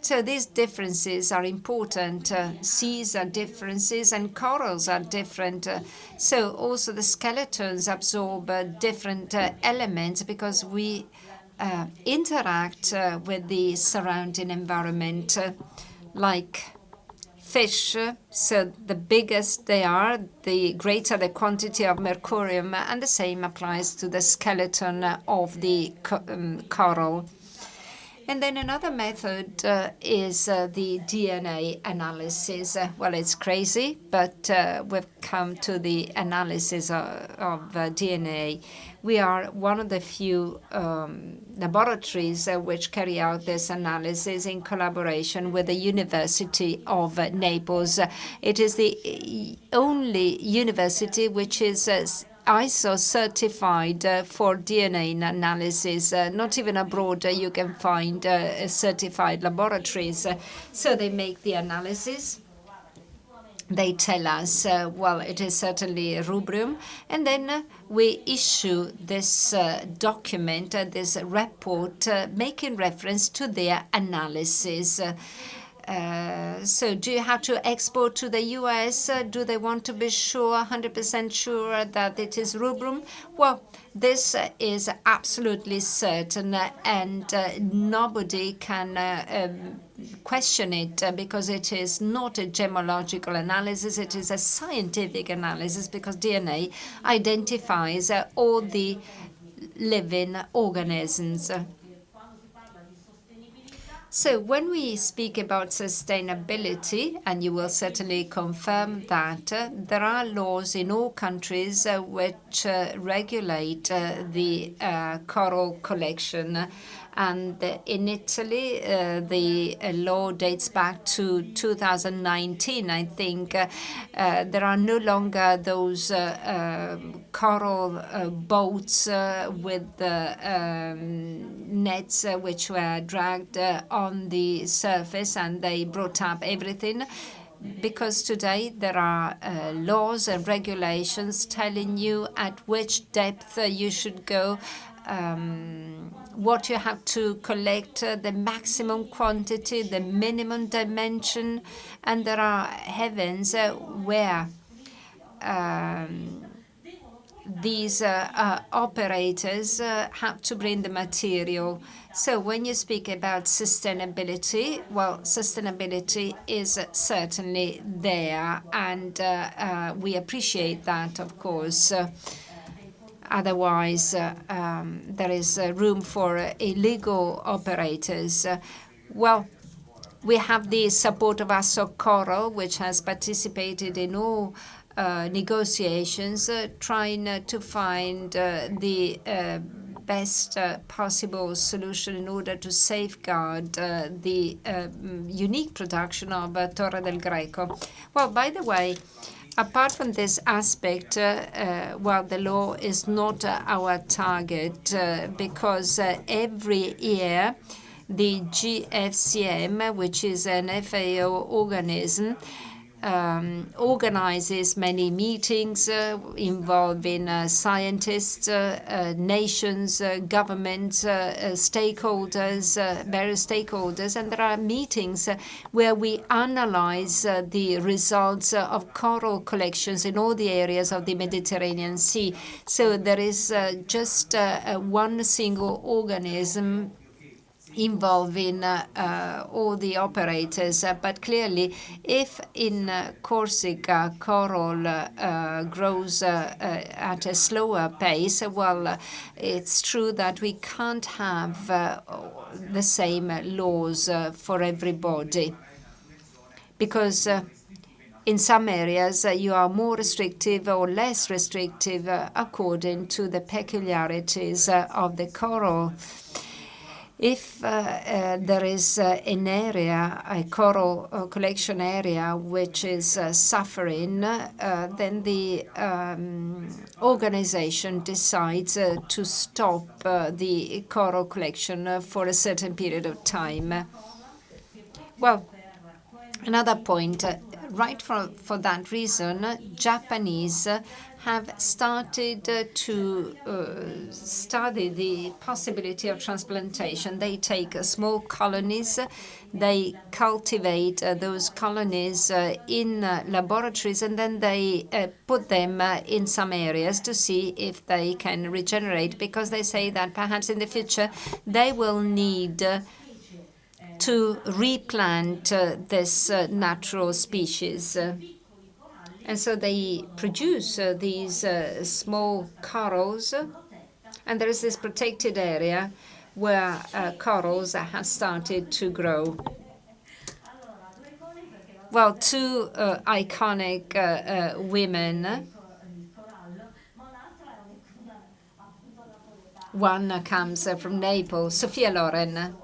So these differences are important. Seas are differences and corals are different. So also the skeletons absorb different elements because we interact with the surrounding environment, like fish. So the biggest they are, the greater the quantity of mercurium, and the same applies to the skeleton of the coral. And then another method is the DNA analysis. Well, it's crazy, but we've come to the analysis of DNA. We are one of the few laboratories which carry out this analysis in collaboration with the University of Naples. It is the only university which is ISO certified for DNA analysis. Not even abroad you can find certified laboratories. So they make the analysis. They tell us, well, it is certainly rubrium. And then we issue this document, this report, making reference to their analysis. So do you have to export to the US? Do they want to be sure, 100% sure that it is rubrium? Well, this is absolutely certain, and nobody can question it because it is not a gemmological analysis, it is a scientific analysis because DNA identifies all the living organisms. So when we speak about sustainability, and you will certainly confirm that, there are laws in all countries which regulate the coral collection. And in Italy, the law dates back to 2019, I think. There are no longer those coral boats with nets which were dragged on the surface and they brought up everything. Because today there are laws and regulations telling you at which depth you should go, what you have to collect, the maximum quantity, the minimum dimension, and there are heavens where these operators have to bring the material. So when you speak about sustainability, well, sustainability is certainly there, and we appreciate that, of course. Otherwise, there is room for illegal operators. Well, we have the support of Assocoral, which has participated in all negotiations, trying to find the best possible solution in order to safeguard the unique production of Torre del Greco. Well, by the way, apart from this aspect, well, the law is not our target because every year the GFCM, which is an FAO organism, organizes many meetings involving scientists, nations, governments, stakeholders, various stakeholders, and there are meetings where we analyze the results of coral collections in all the areas of the Mediterranean Sea. So there is just one single organism involving all the operators. But clearly, if in Corsica coral grows at a slower pace, well, it's true that we can't have the same laws for everybody, because in some areas you are more restrictive or less restrictive according to the peculiarities of the coral. If there is an area, a coral collection area, which is suffering, then the organization decides to stop the coral collection for a certain period of time. Well, another point, right for that reason, Japanese have started to study the possibility of transplantation. They take small colonies, they cultivate those colonies in laboratories, and then they put them in some areas to see if they can regenerate, because they say that perhaps in the future they will need to replant this natural species. And so they produce these small corals, and there is this protected area where corals have started to grow. Well, two iconic women. One comes from Naples, Sophia Loren,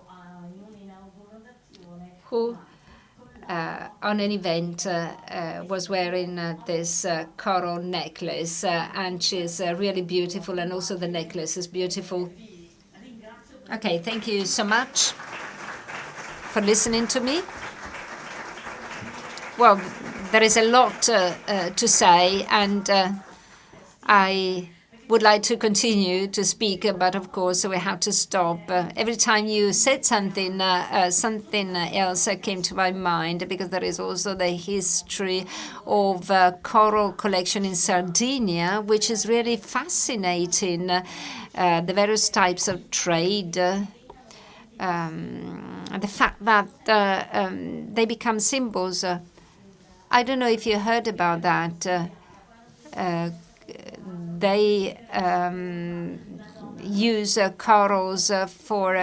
who on an event was wearing this coral necklace, and she's really beautiful, and also the necklace is beautiful. Okay, thank you so much for listening to me. Well, there is a lot to say, and I would like to continue to speak, but of course we have to stop. Every time you said something, something else came to my mind, because there is also the history of coral collection in Sardinia, which is really fascinating. The various types of trade, the fact that they become symbols. I don't know if you heard about that. They use corals for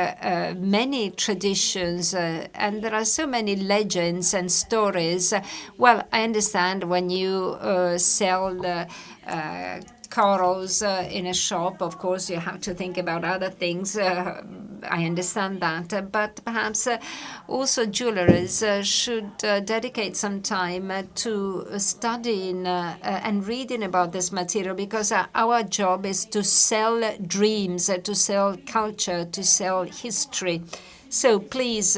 many traditions, and there are so many legends and stories. Well, I understand when you sell corals in a shop, of course you have to think about other things. I understand that, but perhaps also jewelers should dedicate some time to studying and reading about this material, because our job is to sell dreams, to sell culture, to sell history. So please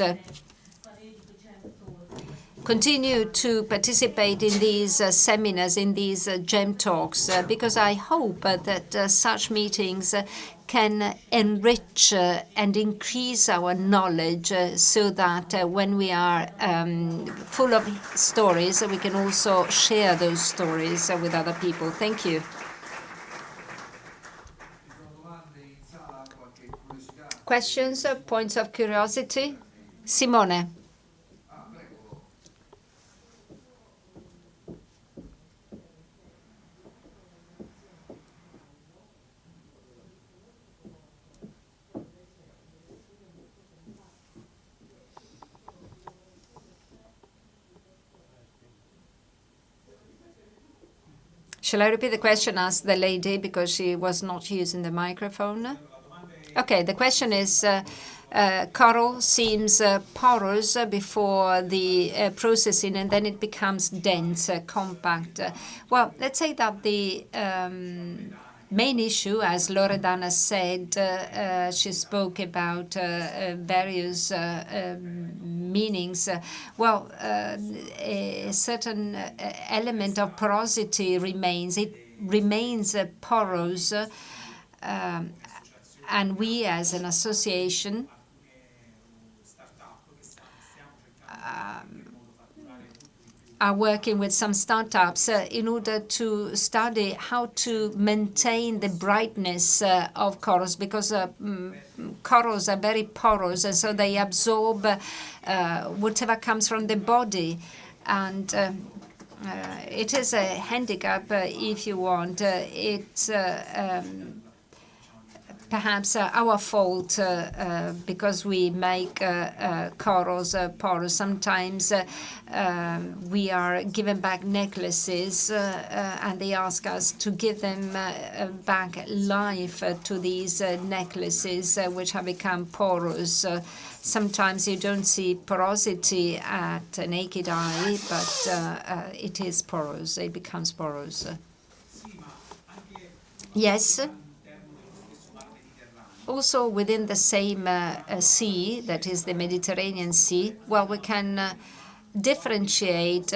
continue to participate in these seminars, in these gem talks, because I hope that such meetings can enrich and increase our knowledge, so that when we are full of stories, we can also share those stories with other people. Thank you. Questions, points of curiosity? Simone. Shall I repeat the question? Asked the lady, because she was not using the microphone. Okay, the question is, coral seems porous before the processing, and then it becomes dense, compact. Well, let's say that the main issue, as Loredana said, she spoke about various meanings. Well, a certain element of porosity remains. It remains porous, and we as an association are working with some startups in order to study how to maintain the brightness of corals, because corals are very porous, and so they absorb whatever comes from the body. And it is a handicap, if you want. It's perhaps our fault because we make corals porous. Sometimes we are given back necklaces and they ask us to give them back life to these necklaces which have become porous. Sometimes you don't see porosity at a naked eye, but it is porous. It becomes porous. Yes. Also within the same sea, that is the Mediterranean Sea, well, we can differentiate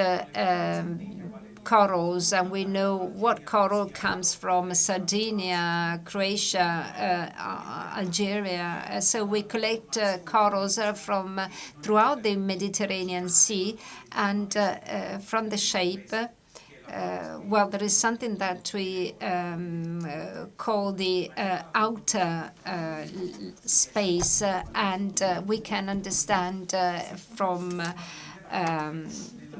corals, and we know what coral comes from Sardinia, Croatia, Algeria. So we collect corals from throughout the Mediterranean Sea, and from the shape, well, there is something that we call the outer space, and we can understand from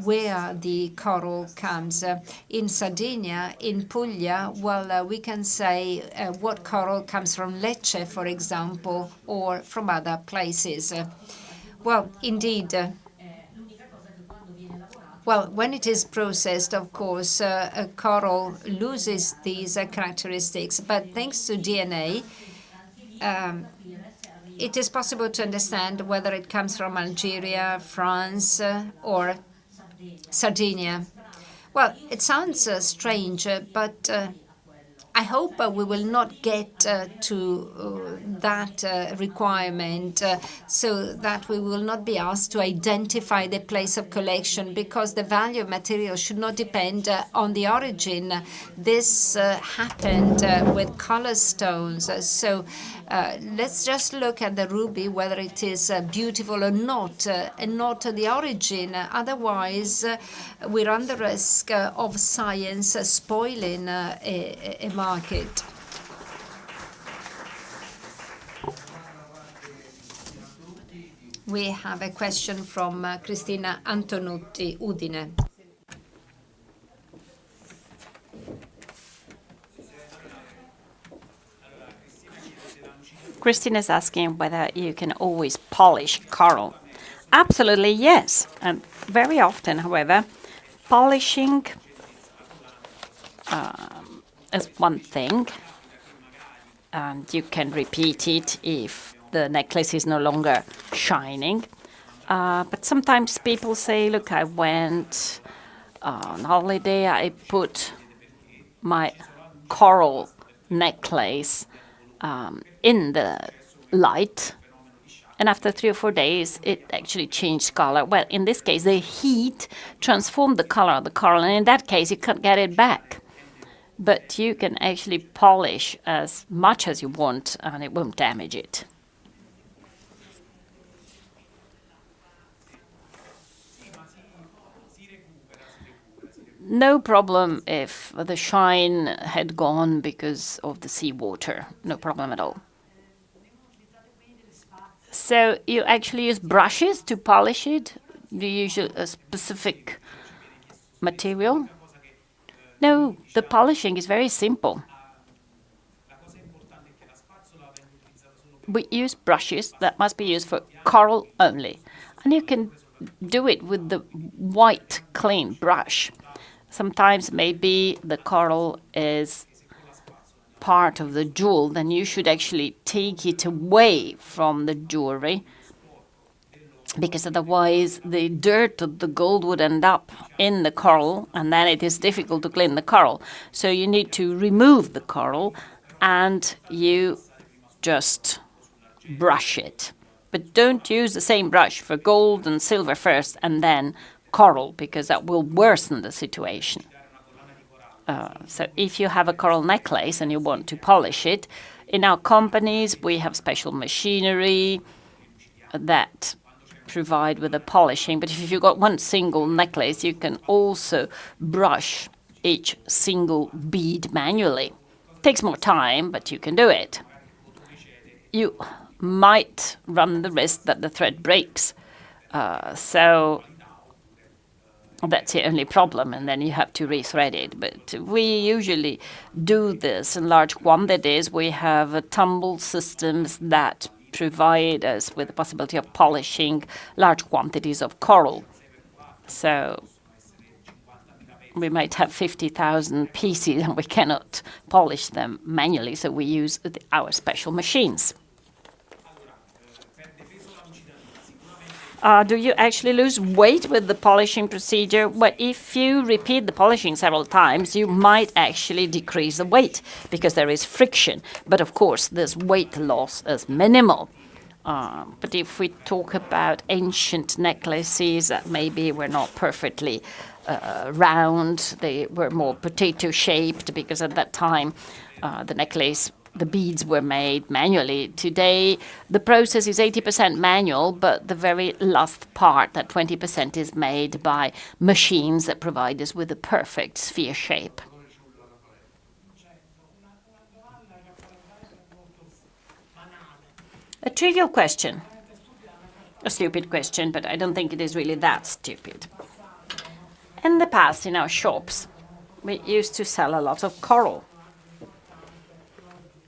where the coral comes. In Sardinia, in Puglia, well, we can say what coral comes from Lecce, for example, or from other places. Well, indeed. Well, when it is processed, of course, a coral loses these characteristics. But thanks to DNA, it is possible to understand whether it comes from Algeria, France, or Sardinia. Well, it sounds strange, but I hope we will not get to that requirement, so that we will not be asked to identify the place of collection, because the value of material should not depend on the origin. This happened with color stones. So let's just look at the ruby, whether it is beautiful or not, and not the origin. Otherwise, we run the risk of science spoiling a market. We have a question from Cristina Antonutti, Udine. Christine is asking whether you can always polish coral. Absolutely, yes. And very often, however, polishing is one thing, and you can repeat it if the necklace is no longer shining. But sometimes people say, look, I went on holiday, I put my coral necklace in the light, and after 3 or 4 days, it actually changed color. Well, in this case, the heat transformed the color of the coral, and in that case, you can't get it back. But you can actually polish as much as you want, and it won't damage it. No problem if the shine had gone because of the seawater. No problem at all. So you actually use brushes to polish it? Do you use a specific material? No, the polishing is very simple. We use brushes that must be used for coral only. And you can do it with the white, clean brush. Sometimes maybe the coral is part of the jewel, then you should actually take it away from the jewelry, because otherwise the dirt of the gold would end up in the coral, and then it is difficult to clean the coral. So you need to remove the coral, and you just brush it. But don't use the same brush for gold and silver first, and then coral, because that will worsen the situation. So if you have a coral necklace and you want to polish it, in our companies we have special machinery that provide with the polishing. But if you've got one single necklace, you can also brush each single bead manually. Takes more time, but you can do it. You might run the risk that the thread breaks. So that's the only problem, and then you have to rethread it. But we usually do this in large quantities. We have tumble systems that provide us with the possibility of polishing large quantities of coral. So we might have 50,000 pieces and we cannot polish them manually, so we use our special machines. Do you actually lose weight with the polishing procedure? Well, if you repeat the polishing several times, you might actually decrease the weight because there is friction. But of course, this weight loss is minimal. But if we talk about ancient necklaces that maybe were not perfectly round, they were more potato-shaped because at that time the beads were made manually. Today, the process is 80% manual, but the very last part, that 20%, is made by machines that provide us with a perfect sphere shape. A trivial question. A stupid question, but I don't think it is really that stupid. In the past, in our shops, we used to sell a lot of coral.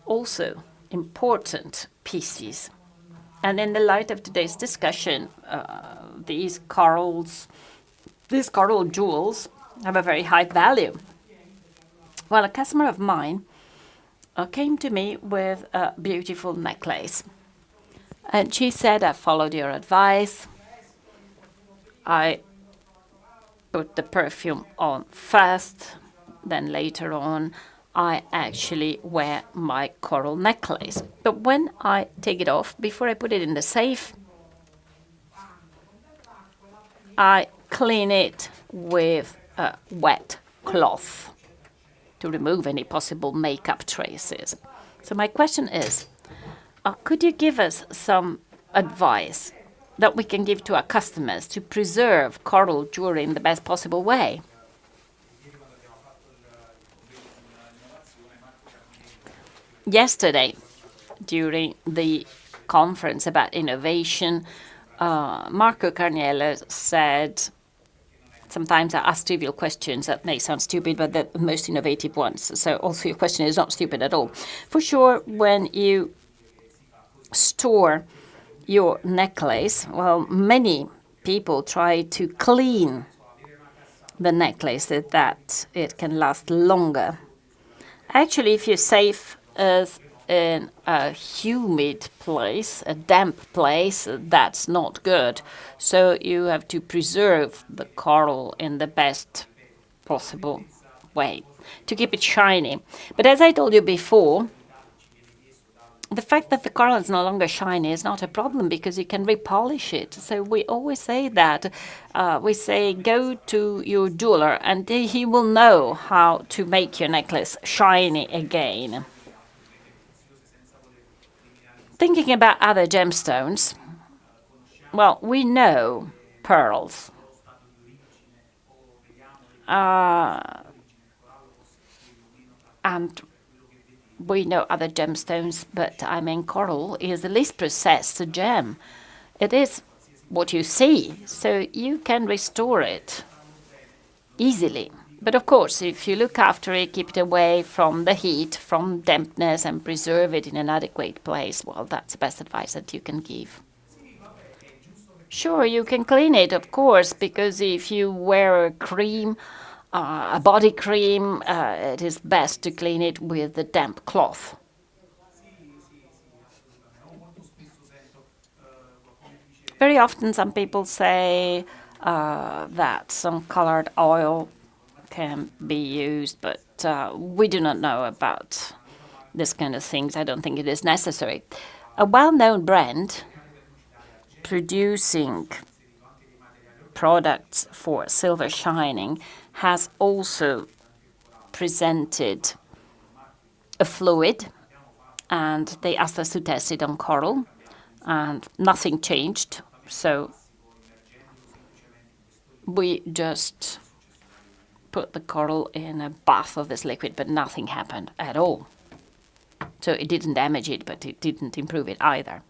Also important pieces. And in the light of today's discussion, these coral jewels have a very high value. Well, a customer of mine came to me with a beautiful necklace. And she said, I followed your advice. I put the perfume on first, then later on I actually wear my coral necklace. But when I take it off, before I put it in the safe, I clean it with a wet cloth to remove any possible makeup traces. So my question is, could you give us some advice that we can give to our customers to preserve coral jewelry in the best possible way? Yesterday, during the conference about innovation, Marco Carniello said, sometimes I ask trivial questions that may sound stupid, but they're the most innovative ones. So also your question is not stupid at all. For sure, when you store your necklace, well, many people try to clean the necklace so that it can last longer. Actually, if you're safe as in a humid place, a damp place, that's not good. So you have to preserve the coral in the best possible way to keep it shiny. But as I told you before, the fact that the coral is no longer shiny is not a problem because you can repolish it. So we always say that. We say, go to your jeweler and he will know how to make your necklace shiny again. Thinking about other gemstones, well, we know pearls. And we know other gemstones, but I mean coral is the least processed gem. It is what you see, so you can restore it easily. But of course, if you look after it, keep it away from the heat, from dampness, and preserve it in an adequate place, well, that's the best advice that you can give. Sure, you can clean it, of course, because if you wear a cream, a body cream, it is best to clean it with a damp cloth. Very often some people say that some colored oil can be used, but we do not know about this kind of things. I don't think it is necessary. A well-known brand producing products for silver shining has also presented a fluid, and they asked us to test it on coral, and nothing changed. So we just put the coral in a bath of this liquid, but nothing happened at all. So it didn't damage it, but it didn't improve it either.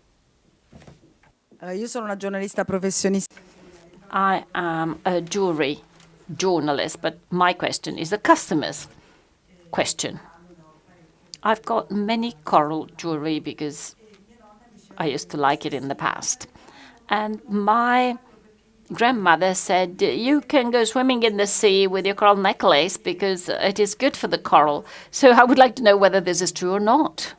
Io sono una giornalista professionista. I am a jewelry journalist, but my question is the customer's question. I've got many coral jewelry because I used to like it in the past. And my grandmother said, you can go swimming in the sea with your coral necklace because it is good for the coral. So I would like to know whether this is true or not.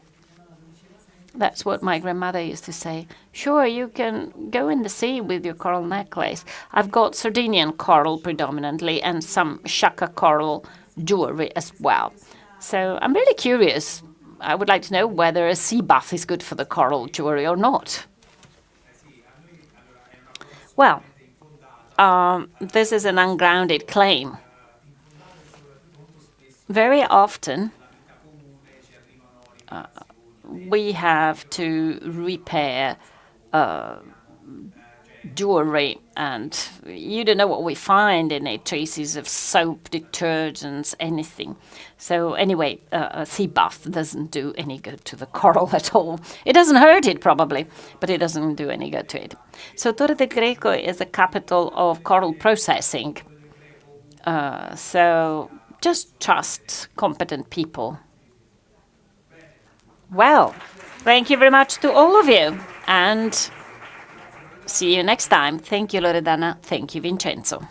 That's what my grandmother used to say. Sure, you can go in the sea with your coral necklace. I've got Sardinian coral predominantly and some Shaka coral jewelry as well. So I'm really curious. I would like to know whether a sea bath is good for the coral jewelry or not. Well, this is an ungrounded claim. Very often, we have to repair jewelry, and you don't know what we find in it, traces of soap, detergents, anything. So anyway, a sea bath doesn't do any good to the coral at all. It doesn't hurt it probably, but it doesn't do any good to it. So Torre del Greco is the capital of coral processing. So just trust competent people. Well, thank you very much to all of you, and see you next time. Thank you, Loredana. Thank you, Vincenzo.